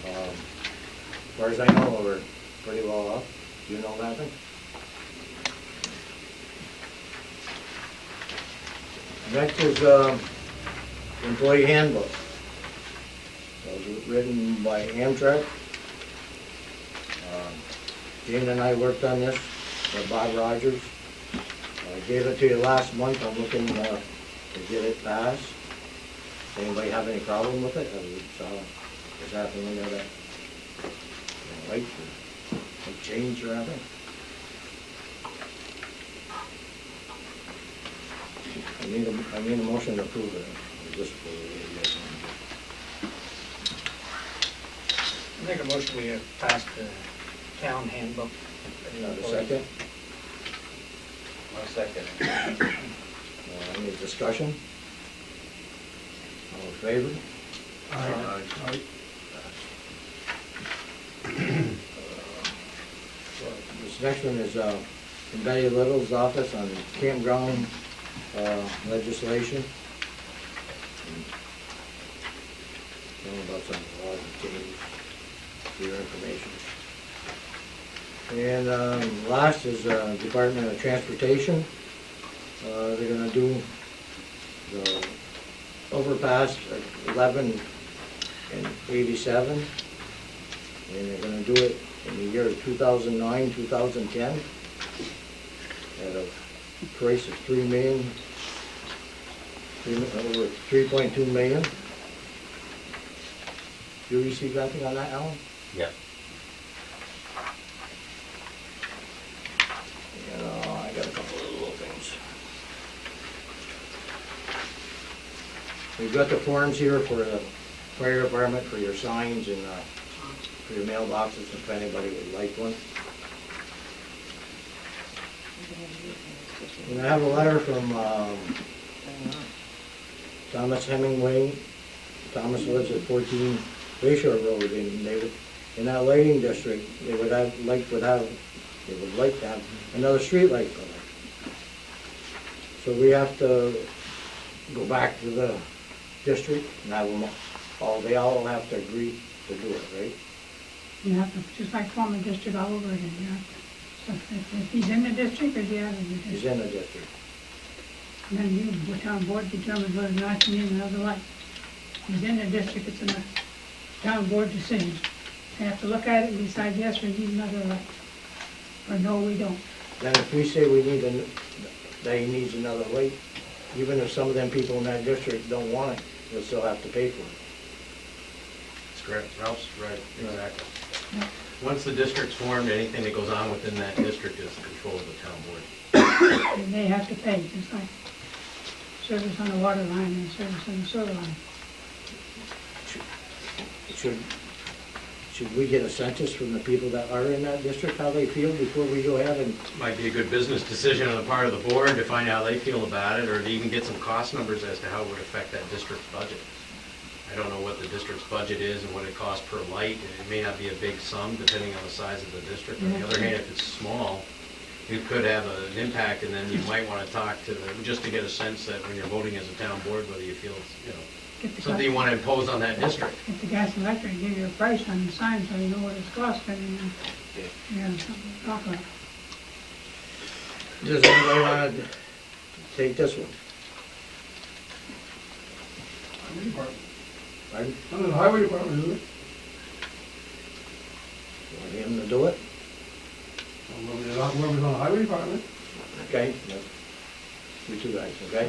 Speaker 1: As far as I know, we're pretty well off. Do you know anything? Next is employee handbook. It was written by Amtrak. Jane and I worked on this with Bob Rogers. I gave it to you last month. I'm looking to get it passed. Does anybody have any problem with it? Is that something that like change or anything? I need a motion to approve it.
Speaker 9: I make a motion we have passed the town handbook.
Speaker 1: A second?
Speaker 5: I'll second.
Speaker 1: Any discussion? All in favor?
Speaker 13: Aye.
Speaker 1: This next one is from Betty Little's office on campground legislation. Tell them about some laws and changes for your information. And last is Department of Transportation. They're gonna do the overpass at 11 and 87. And they're gonna do it in the year 2009, 2010 at a price is $3 million, over 3.2 million. You received anything on that, Alan?
Speaker 4: Yeah.
Speaker 1: I got a couple of little things. We've got the forms here for the fire department for your signs and for your mailboxes, if anybody would like one. And I have a letter from Thomas Hemingway. Thomas lives at 14 Bayshore Road, and they would, in that lighting district, they would like to have another street light put in. So we have to go back to the district and have them they all have to agree to do it, right?
Speaker 2: You have to, just like form a district all over again, you have to. So if he's in the district, or is he out of the district?
Speaker 1: He's in the district.
Speaker 2: And then you, the town board, determines whether or not you need another light. He's in the district, it's a town board decision. They have to look at it and decide, yes, we need another light, or no, we don't.
Speaker 1: Then if we say that he needs another light, even if some of them people in that district don't want it, they'll still have to pay for it.
Speaker 4: That's correct. Ralph's right, exactly. Once the district's formed, anything that goes on within that district is the control of the town board.
Speaker 2: And they have to pay, just like service on the water line and service on the sewer line.
Speaker 1: Should we get a census from the people that are in that district, how they feel before we go ahead and?
Speaker 4: Might be a good business decision on the part of the board to find out how they feel about it, or to even get some cost numbers as to how it would affect that district's budget. I don't know what the district's budget is and what it costs per light. It may not be a big sum depending on the size of the district. On the other hand, if it's small, it could have an impact, and then you might want to talk to them, just to get a sense that when you're voting as a town board, whether you feel it's, something you want to impose on that district.
Speaker 2: If the gas and electric give you a price on the sign so you know what it's costing, and you have something to talk about.
Speaker 1: Does anybody want to take this one?
Speaker 13: Highway department.
Speaker 1: Pardon?
Speaker 13: Under the highway department, isn't it?
Speaker 1: Want him to do it?
Speaker 13: Whoever's on the highway department.
Speaker 1: Okay, you two guys, okay?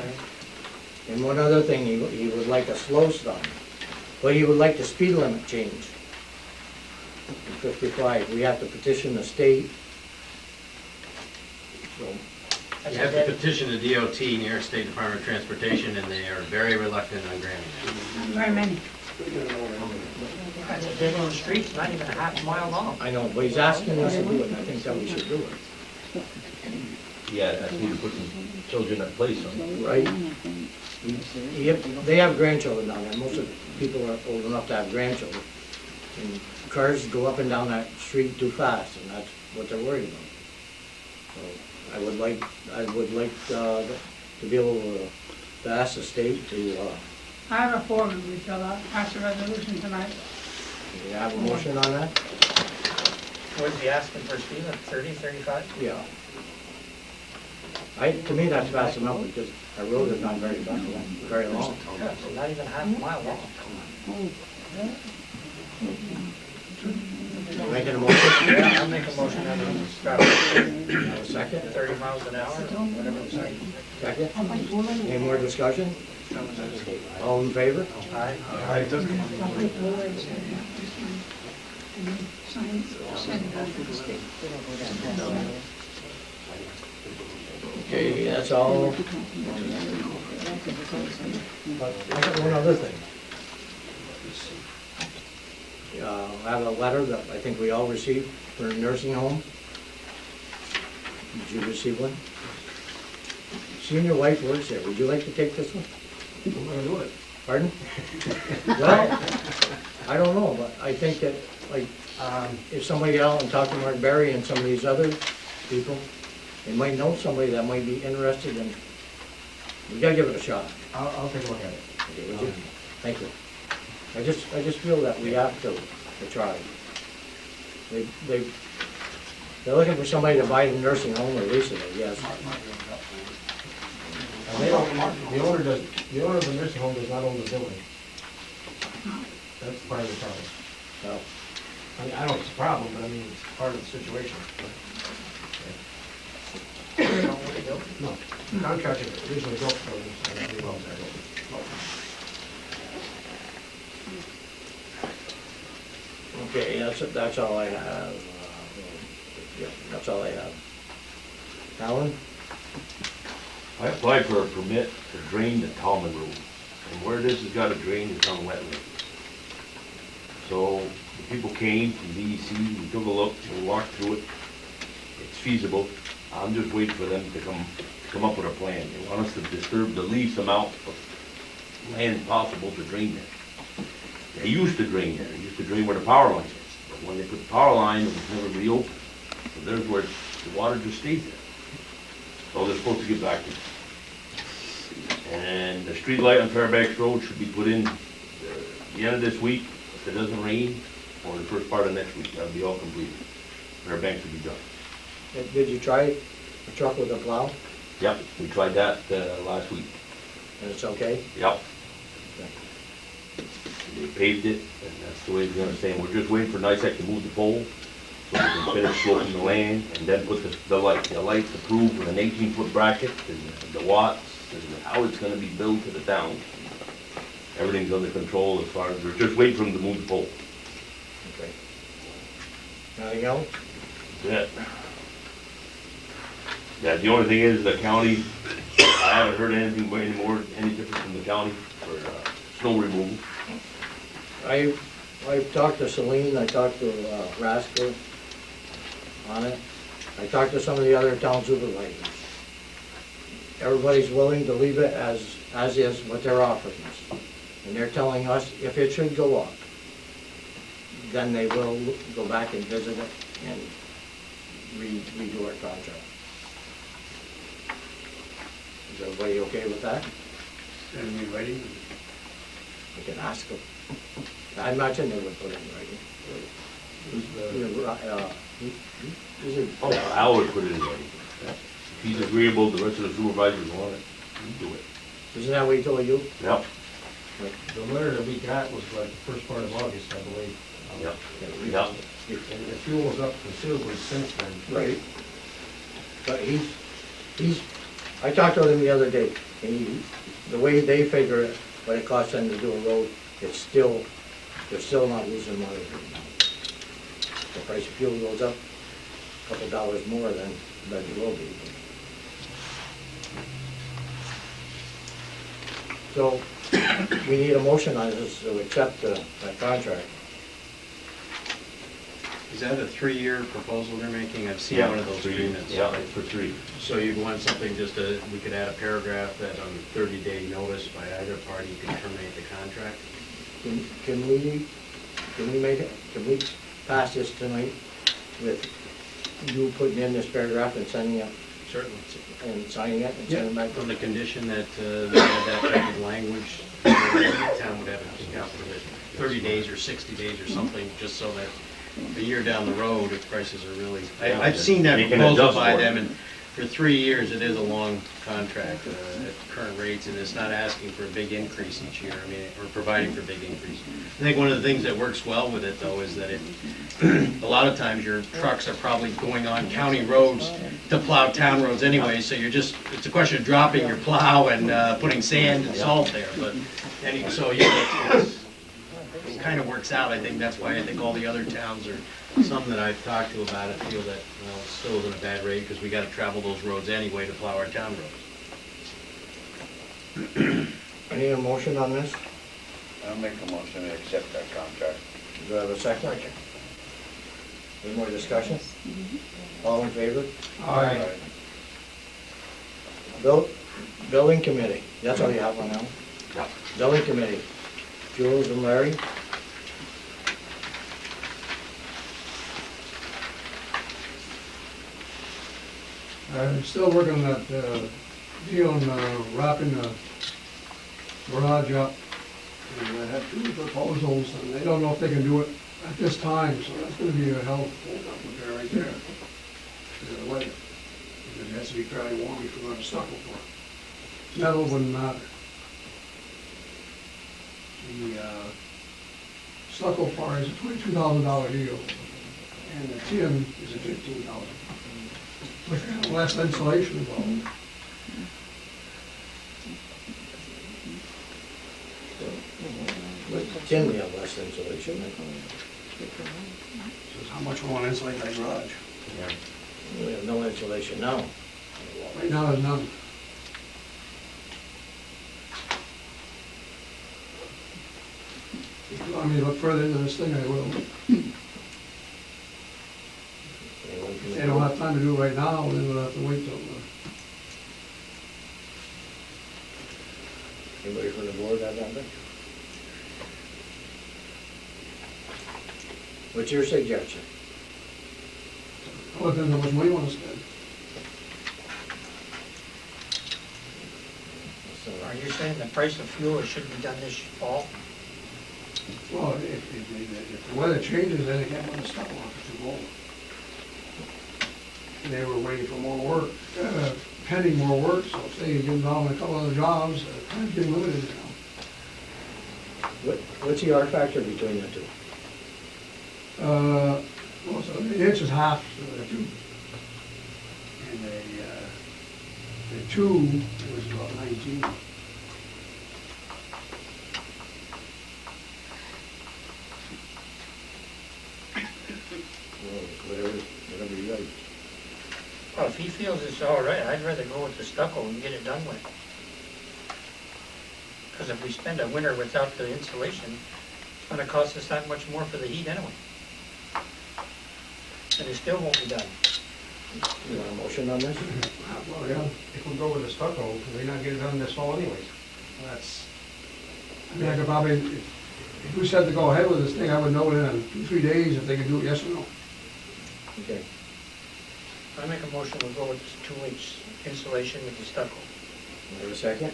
Speaker 1: And one other thing, he would like a slow stop, but he would like the speed limit changed. 55, we have to petition the state. So,
Speaker 4: You have to petition the DOT, New York State Department of Transportation, and they are very reluctant on granting that.
Speaker 2: Very many.
Speaker 14: They're on the streets, not even a half mile long.
Speaker 1: I know, but he's asking us to do it, and I think that we should do it.
Speaker 15: Yeah, I think you put some children at place on it.
Speaker 1: Right? They have grandchildren down there, most of the people are old enough to have grandchildren. And cars go up and down that street too fast, and that's what they're worried about. So I would like to be able to ask the state to,
Speaker 2: I have a form that we fill out, pass a resolution tonight.
Speaker 1: do you have a motion on that?
Speaker 14: Was he asking for speed limit 30, 35?
Speaker 1: Yeah. To me, that's fast enough, because our road is not very long.
Speaker 14: Yeah, so not even half a mile long.
Speaker 1: Making a motion?
Speaker 14: Yeah, I'll make a motion that we stop
Speaker 1: Have a second?
Speaker 14: 30 miles an hour, whatever the second.
Speaker 1: Second? Any more discussion? All in favor?
Speaker 14: Aye.
Speaker 13: It does come
Speaker 1: Okay, that's all. But I got one other thing. I have a letter that I think we all received for a nursing home. Did you receive one? Senior wife works there. Would you like to take this one?
Speaker 13: I'm gonna do it.
Speaker 1: Pardon? Well, I don't know, but I think that, like, if somebody out and talk to Mark Berry and some of these other people, they might know somebody that might be interested in, we gotta give it a shot.
Speaker 13: I'll take a look at it.
Speaker 1: Okay, would you? Thank you. I just feel that we have to try. They're looking for somebody to buy the nursing home or lease it, I guess.
Speaker 13: And the owner of the nursing home does not own the building. That's part of the problem.
Speaker 1: So,
Speaker 13: I mean, I don't know if it's a problem, but I mean, it's part of the situation. No, the contractor originally built the buildings, and he owns that building.
Speaker 1: Okay, that's all I have. Yeah, that's all I have. Alan?
Speaker 15: I applied for a permit to drain the Tallman Road, and where this has got to drain is on wetland. So the people came from DEC, we took a look, we walked through it. It's feasible. I'm just waiting for them to come up with a plan. They want us to disturb the least amount of land possible to drain there. They used to drain there. They used to drain where the power line is. But when they put the power line, it was never reopened. So there's where the water just stays there. So they're supposed to get back to it. And the street light on Fairbanks Road should be put in the end of this week, if it doesn't rain, or the first part of next week. That'll be all completed. Fairbanks will be done.
Speaker 1: Did you try a truck with a plow?
Speaker 15: Yep, we tried that last week.
Speaker 1: And it's okay?
Speaker 15: Yep. They paved it, and that's the way it's gonna stay. And we're just waiting for NICEAG to move the pole, so we can finish sloping the land, and then put the light. The light's approved with an 18-foot bracket, and the watts, and how it's gonna be billed to the town. Everything's under control as far as, we're just waiting for them to move the pole.
Speaker 1: Okay. Anything else?
Speaker 15: Yeah. Yeah, the only thing is the county, I haven't heard anything any different from the county for snow removal.
Speaker 1: I've talked to Celine, I talked to Rasker on it. I talked to some of the other town supervisors. Everybody's willing to leave it as is what they're offering us. And they're telling us if it should go up, then they will go back and visit it and redo our contract. Is everybody okay with that?
Speaker 8: And we ready?
Speaker 1: We can ask them. I imagine they would put it in writing. Is it?
Speaker 15: Oh, Al would put it in writing. If he's agreeable, the rest of the supervisors want it, we do it.
Speaker 1: Isn't that what he told you?
Speaker 15: Yep.
Speaker 13: The letter that we got was like the first part of August, I believe.
Speaker 15: Yep.
Speaker 13: Yep. And the fuel's up considerably since then.
Speaker 1: Right. But he's, I talked to him the other day, and the way they figure it, what it costs them to do a road, they're still not losing money. The price of fuel goes up a couple dollars more than it will be. So, we need a motion on this to accept that contract.
Speaker 4: Is that a 3-year proposal they're making? I've seen one of those agreements.
Speaker 15: Yeah, it's for 3.
Speaker 4: So you'd want something just we could add a paragraph that on 30-day notice by either party you can terminate the contract?
Speaker 1: Can we make it, can we pass this tonight with you putting in this paragraph and sending it?
Speaker 4: Certainly.
Speaker 1: And signing it and sending it back?
Speaker 4: On the condition that they had that type of language, the town would have a kick-out provision. 30 days or 60 days or something, just so that a year down the road, if prices are really, I've seen that proposal by them, and for 3 years, it is a long contract at current rates, and it's not asking for a big increase each year, I mean, or providing for a big increase. I think one of the things that works well with it, though, is that a lot of times your trucks are probably going on county roads to plow town roads anyway, so it's a question of dropping your plow and putting sand and salt there, but, so, yeah, it kind of works out. I think that's why I think all the other towns, or some that I've talked to about it, feel that, well, it still isn't a bad rate, because we gotta travel those roads anyway to plow our town roads.
Speaker 1: I need a motion on this.
Speaker 5: I'll make a motion to accept that contract.
Speaker 1: Do I have a second? Any more discussion? All in favor?
Speaker 13: Aye.
Speaker 1: Building committee, that's all you have on now?
Speaker 15: Yeah.
Speaker 1: Building committee, Jules and Larry?
Speaker 16: I'm still working on that deal on wrapping the garage up. And I have 2 proposals, and they don't know if they can do it at this time, so that's gonna be a hell of a hold up with there right there. Because of the weather. Because it has to be fairly warm if we're gonna stucco for it. Metal wouldn't matter. The stucco part is a $22,000 deal, and the tin is a $15,000. With less insulation involved.
Speaker 1: But tin we have less insulation.
Speaker 16: Says how much we want to insulate that garage.
Speaker 1: We have no insulation now.
Speaker 16: Right now, there's none. If you want me to look further into this thing, I will. If they don't have time to do it right now, then we'll have to wait till,
Speaker 1: Anybody from the board have that? What's your suggestion?
Speaker 16: well, depends how much money you want to spend.
Speaker 14: Are you saying the price of fuel should be done this fall?
Speaker 16: Well, if the weather changes, then they can't run the stuff off, it's too cold. And they were waiting for more work, pending more work, so if they get involved in a couple other jobs, time's getting limited now.
Speaker 1: What's the R factor between the two?
Speaker 16: Well, so the inch is half, so they're two. And the two was about 19.
Speaker 1: Whatever you like.
Speaker 14: Well, if he feels it's all right, I'd rather go with the stucco and get it done with. Because if we spend a winter without the insulation, it's gonna cost us that much more for the heat anyway. And it still won't be done.
Speaker 1: You want a motion on this?
Speaker 13: Well, yeah, if we go with the stucco, we're not getting it done this fall anyways. That's,
Speaker 16: I mean, I could probably, if we said to go ahead with this thing, I would know within 2-3 days if they could do it, yes or no.
Speaker 1: Okay.
Speaker 14: I make a motion, we'll go with this 2-inch insulation with the stucco.
Speaker 1: Have a second?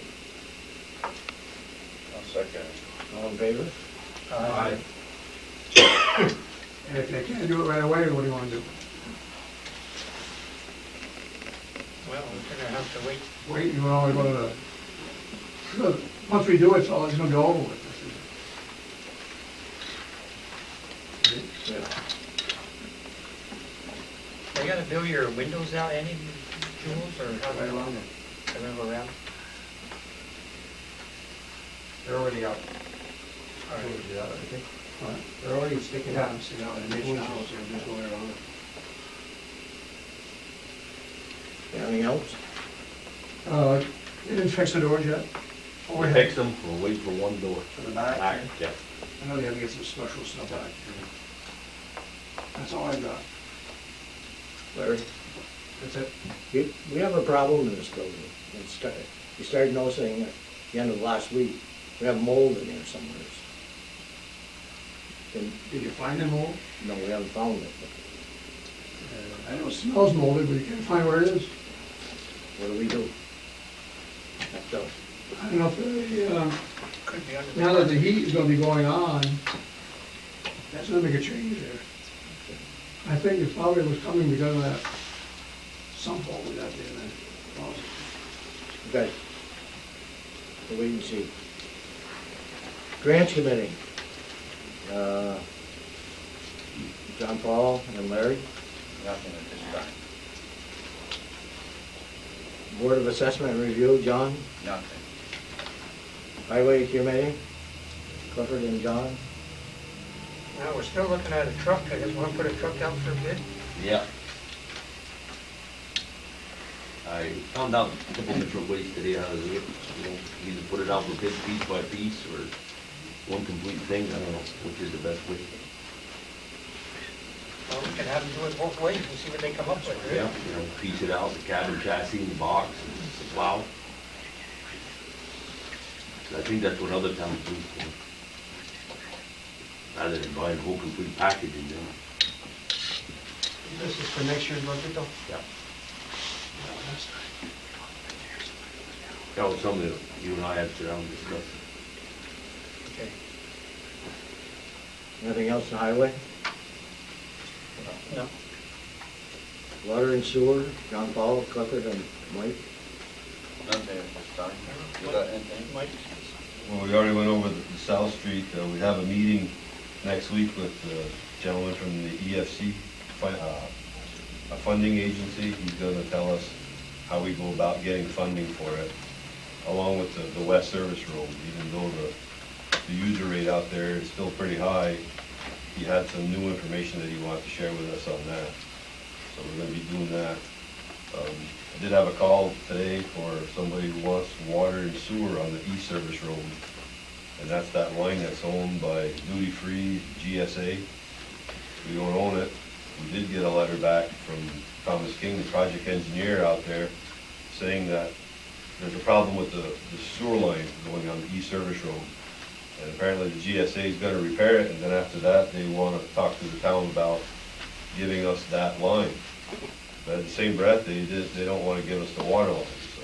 Speaker 5: I'll second it.
Speaker 1: All in favor?
Speaker 16: And if they can't do it right away, what do you want to do?
Speaker 14: Well, we're gonna have to wait.
Speaker 16: Wait, you want to go to the, because once we do it, it's all, it's gonna be over with.
Speaker 1: Yeah.
Speaker 14: They gotta build your windows out, any Jules, or how?
Speaker 16: Right around them.
Speaker 14: They're gonna go around?
Speaker 13: they're already out.
Speaker 14: All right.
Speaker 13: I think.
Speaker 16: Right.
Speaker 13: They're already sticking
Speaker 16: Yeah,
Speaker 13: out.
Speaker 16: I'm sitting out in the niche now, so just go right around it.
Speaker 1: Anything else?
Speaker 16: They didn't fix the doors yet. Oh,
Speaker 15: We
Speaker 16: yeah.
Speaker 15: fixed them, we're waiting for one door.
Speaker 16: For the back?
Speaker 15: Back, yeah.
Speaker 16: I know they have to get some special stuff back. That's all I've got.
Speaker 1: Larry?
Speaker 16: That's it.
Speaker 1: We have a problem in this building. We started noticing at the end of last week, we have mold in there somewhere.
Speaker 16: Did you find them all?
Speaker 1: No, we haven't found it.
Speaker 16: I know it smells molded, but you can't find where it is.
Speaker 1: What do we do?
Speaker 16: I don't know if they,
Speaker 14: Could be under the.
Speaker 16: now that the heat is gonna be going on, that's gonna make a change there. I think it probably was coming because of that sump hole we got there then.
Speaker 1: Okay. We'll wait and see. Grants Committee. John Paul and Larry.
Speaker 5: Nothing at this time.
Speaker 1: Board of Assessment Review, John.
Speaker 5: Nothing.
Speaker 1: Highway Committee, Clifford and John.
Speaker 14: Now, we're still looking at a truck. I just wanna put a truck out for bid.
Speaker 15: Yeah. I found out a couple different ways today how to do it. You know, either put it out for bid piece by piece or one complete thing. I don't know which is the best way.
Speaker 14: Well, we can have them do it both ways and see what they come up with, right?
Speaker 15: Yeah, you know, piece it out, the cabin chassis and the box and the plow. I think that's what other towns do. You know, rather than buying a whole complete package and then,
Speaker 13: This is for next year's budget though?
Speaker 15: yeah. That was something that you and I had to sit down and discuss.
Speaker 14: Okay.
Speaker 1: Anything else in highway?
Speaker 14: No.
Speaker 1: Water and sewer, John Paul, Clifford and Mike.
Speaker 5: Nothing at this time. You got anything?
Speaker 14: Mike?
Speaker 17: Well, we already went over the South Street. We have a meeting next week with the gentleman from the EFC, a funding agency. He's gonna tell us how we go about getting funding for it, along with the West Service Road. Even though the user rate out there is still pretty high, he had some new information that he wanted to share with us on that. So we're gonna be doing that. I did have a call today for somebody who wants water and sewer on the East Service Road. And that's that line that's owned by Duty Free GSA. We don't own it. We did get a letter back from Thomas King, the project engineer out there, saying that there's a problem with the sewer line going on the East Service Road. And apparently the GSA is gonna repair it, and then after that, they wanna talk to the town about giving us that line. But at the same breath, they don't wanna give us the water line, so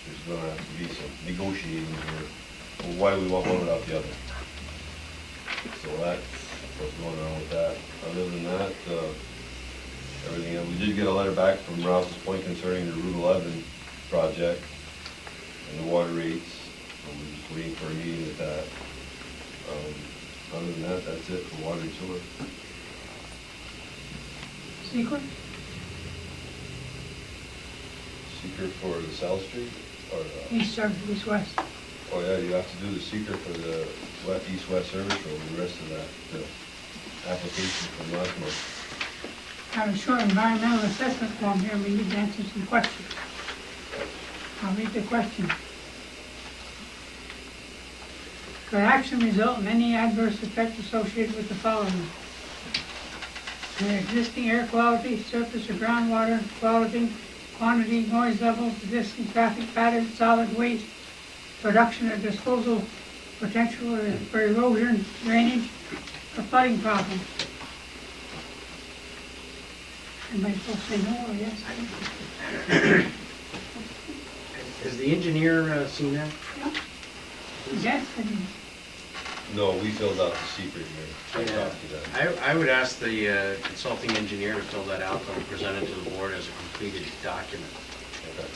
Speaker 17: there's gonna have to be some negotiating here. Well, why do we want one without the other? So that's what's going on with that. Other than that, everything else. We did get a letter back from Rouse's Point concerning the Route 11 project and the water rates. So we're just waiting for a meeting with that. Other than that, that's it for water and sewer.
Speaker 2: Secret?
Speaker 17: Secret for the South Street or
Speaker 2: East Service, East West.
Speaker 17: oh yeah, you have to do the secret for the East-West Service Road, the rest of that, the application from last month.
Speaker 2: I have a short environmental assessment form here, we need to answer some questions. I'll read the question. Could action result in any adverse effect associated with the following? The existing air quality, surface or groundwater quality, quantity, noise levels, existing traffic patterns, solid waste, production or disposal, potential for erosion, drainage, or flooding problems. Anybody supposed to say no or yes?
Speaker 4: Has the engineer seen that?
Speaker 2: Yes, I mean,
Speaker 17: No, we filled out the secret here. I talked to them.
Speaker 4: I would ask the consulting engineer to fill that out and present it to the board as a completed document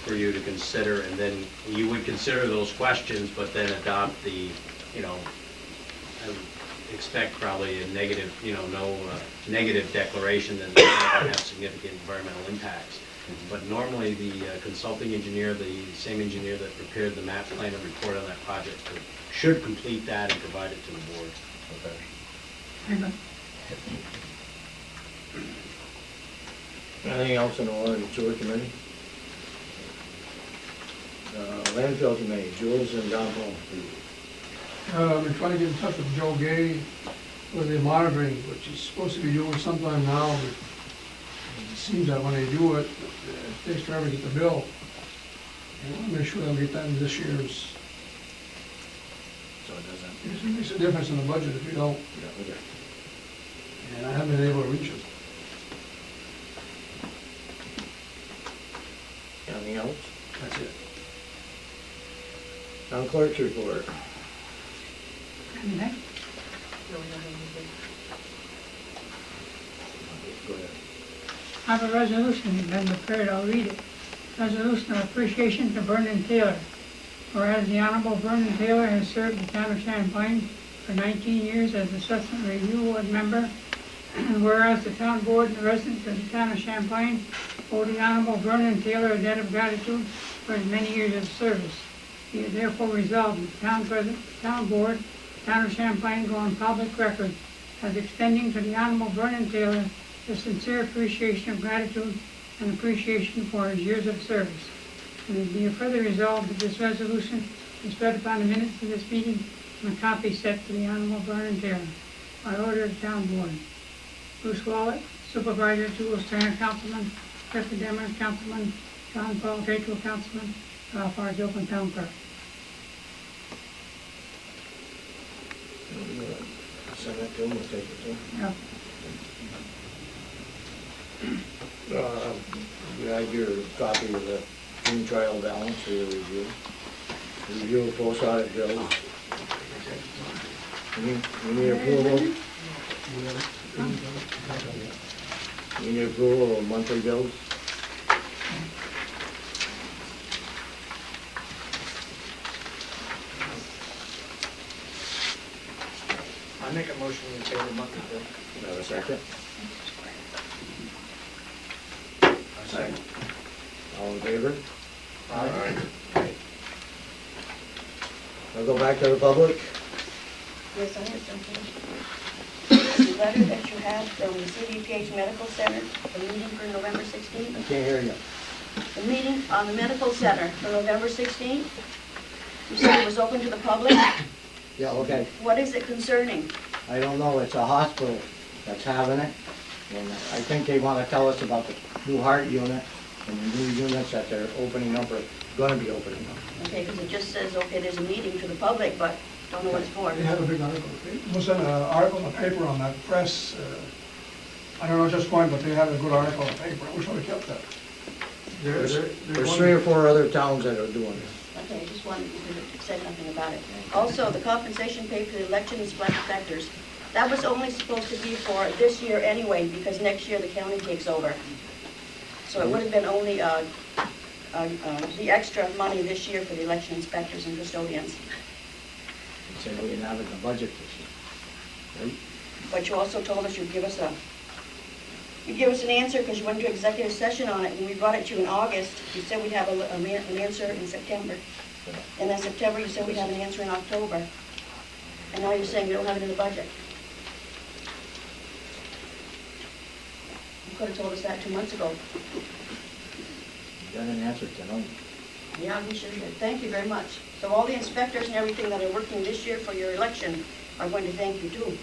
Speaker 4: for you to consider, and then you would consider those questions, but then adopt the, I would expect probably a negative, no negative declaration that it's not going to have significant environmental impacts. But normally the consulting engineer, the same engineer that prepared the map plan and report on that project should complete that and provide it to the board.
Speaker 17: Okay.
Speaker 2: very good.
Speaker 1: Anything else in the water and sewer committee? Landfill committee, Jules and Don Hall, please.
Speaker 16: I've been trying to get in touch with Joe Gay with the monitoring, which he's supposed to be doing sometime now, but it seems that when they do it, it takes forever to get the bill. I want to make sure they'll get that in this year's.
Speaker 1: So it doesn't.
Speaker 16: It makes a difference in the budget if you don't,
Speaker 1: Yeah, okay.
Speaker 16: and I haven't been able to reach it.
Speaker 1: Anything else?
Speaker 16: That's it.
Speaker 1: Town clerk's report.
Speaker 2: Anything?
Speaker 10: No, we don't have anything.
Speaker 1: Go ahead.
Speaker 2: I have a resolution, it's been prepared, I'll read it. Resolution of appreciation to Vernon Taylor. Whereas the Honorable Vernon Taylor has served the town of Champlain for 19 years as Assessment Review Board member, and whereas the town board and the residents of the town of Champlain owe the Honorable Vernon Taylor a debt of gratitude for his many years of service. Be it therefore resolved that the town president, town board, town of Champlain go on public record as extending to the Honorable Vernon Taylor the sincere appreciation of gratitude and appreciation for his years of service. And it be further resolved that this resolution is read upon the minutes of this meeting and a copy sent to the Honorable Vernon Taylor by order of the town board. Bruce Wallet, Supervisor, Jules Turner, Councilman, Clifford Demers, Councilman, John Paul Cato, Councilman, Ralph R. Gilpin, Town Clerk.
Speaker 1: Send that to him, we'll take it to him.
Speaker 2: Yeah.
Speaker 1: You have your copy of the June trial balance for your review. Review of post audit bills. You need approval? You need approval of monthly bills?
Speaker 14: I make a motion to pay the monthly bill.
Speaker 1: Do I have a second?
Speaker 14: Second.
Speaker 1: All in favor? Aye. I'll go back to the public.
Speaker 11: Yes, I have something. The letter that you have from the CDPH Medical Center, the meeting for November 16th.
Speaker 1: I can't hear you.
Speaker 11: The meeting on the medical center for November 16th. You said it was open to the public.
Speaker 1: Yeah, okay.
Speaker 11: What is it concerning?
Speaker 1: I don't know, it's a hospital that's having it. And I think they want to tell us about the new heart unit and the new units that they're opening up or gonna be opening up.
Speaker 11: Okay, because it just says, okay, there's a meeting to the public, but don't know what it's for.
Speaker 16: They have a big article. It was an article in the paper on that press. I don't know just when, but they had a good article in the paper. I wish I would have kept that.
Speaker 1: There's 3 or 4 other towns that are doing this.
Speaker 11: Okay, I just wanted to say nothing about it. Also, the compensation paid for the election inspectors, that was only supposed to be for this year anyway, because next year the county takes over. So it would have been only the extra money this year for the election inspectors and custodians.
Speaker 1: They said we didn't have it in the budget this year. Right?
Speaker 11: But you also told us you'd give us an answer because you went into executive session on it, and we brought it to you in August. You said we'd have an answer in September. And then September, you said we'd have an answer in October. And now you're saying you don't have it in the budget. You could have told us that 2 months ago.
Speaker 1: You got an answer tonight.
Speaker 11: Yeah, we should have. Thank you very much. So all the inspectors and everything that are working this year for your election are going to thank you too.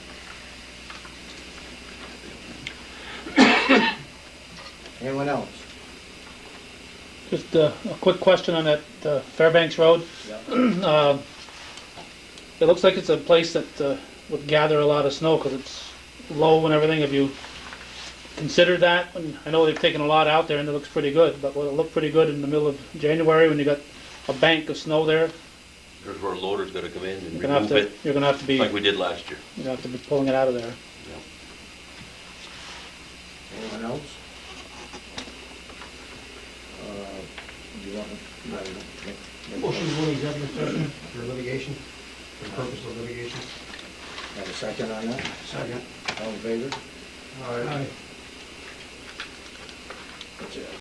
Speaker 1: Anyone else?
Speaker 12: Just a quick question on that Fairbanks Road.
Speaker 1: Yeah.
Speaker 12: It looks like it's a place that would gather a lot of snow because it's low and everything. Have you considered that? And I know they've taken a lot out there and it looks pretty good, but will it look pretty good in the middle of January when you got a bank of snow there?
Speaker 15: There's where a loader's gotta come in and
Speaker 12: You're gonna have
Speaker 15: remove
Speaker 12: to,
Speaker 15: it,
Speaker 12: you're gonna have to be,
Speaker 15: like we did last year.
Speaker 12: you're gonna have to be pulling it out of there.
Speaker 1: Anyone else? You want to?
Speaker 16: Motion to go into executive session for litigation, for the purpose of litigation.
Speaker 1: Have a second on that?
Speaker 16: Second.
Speaker 1: All in favor?
Speaker 16: Aye.
Speaker 1: That's it.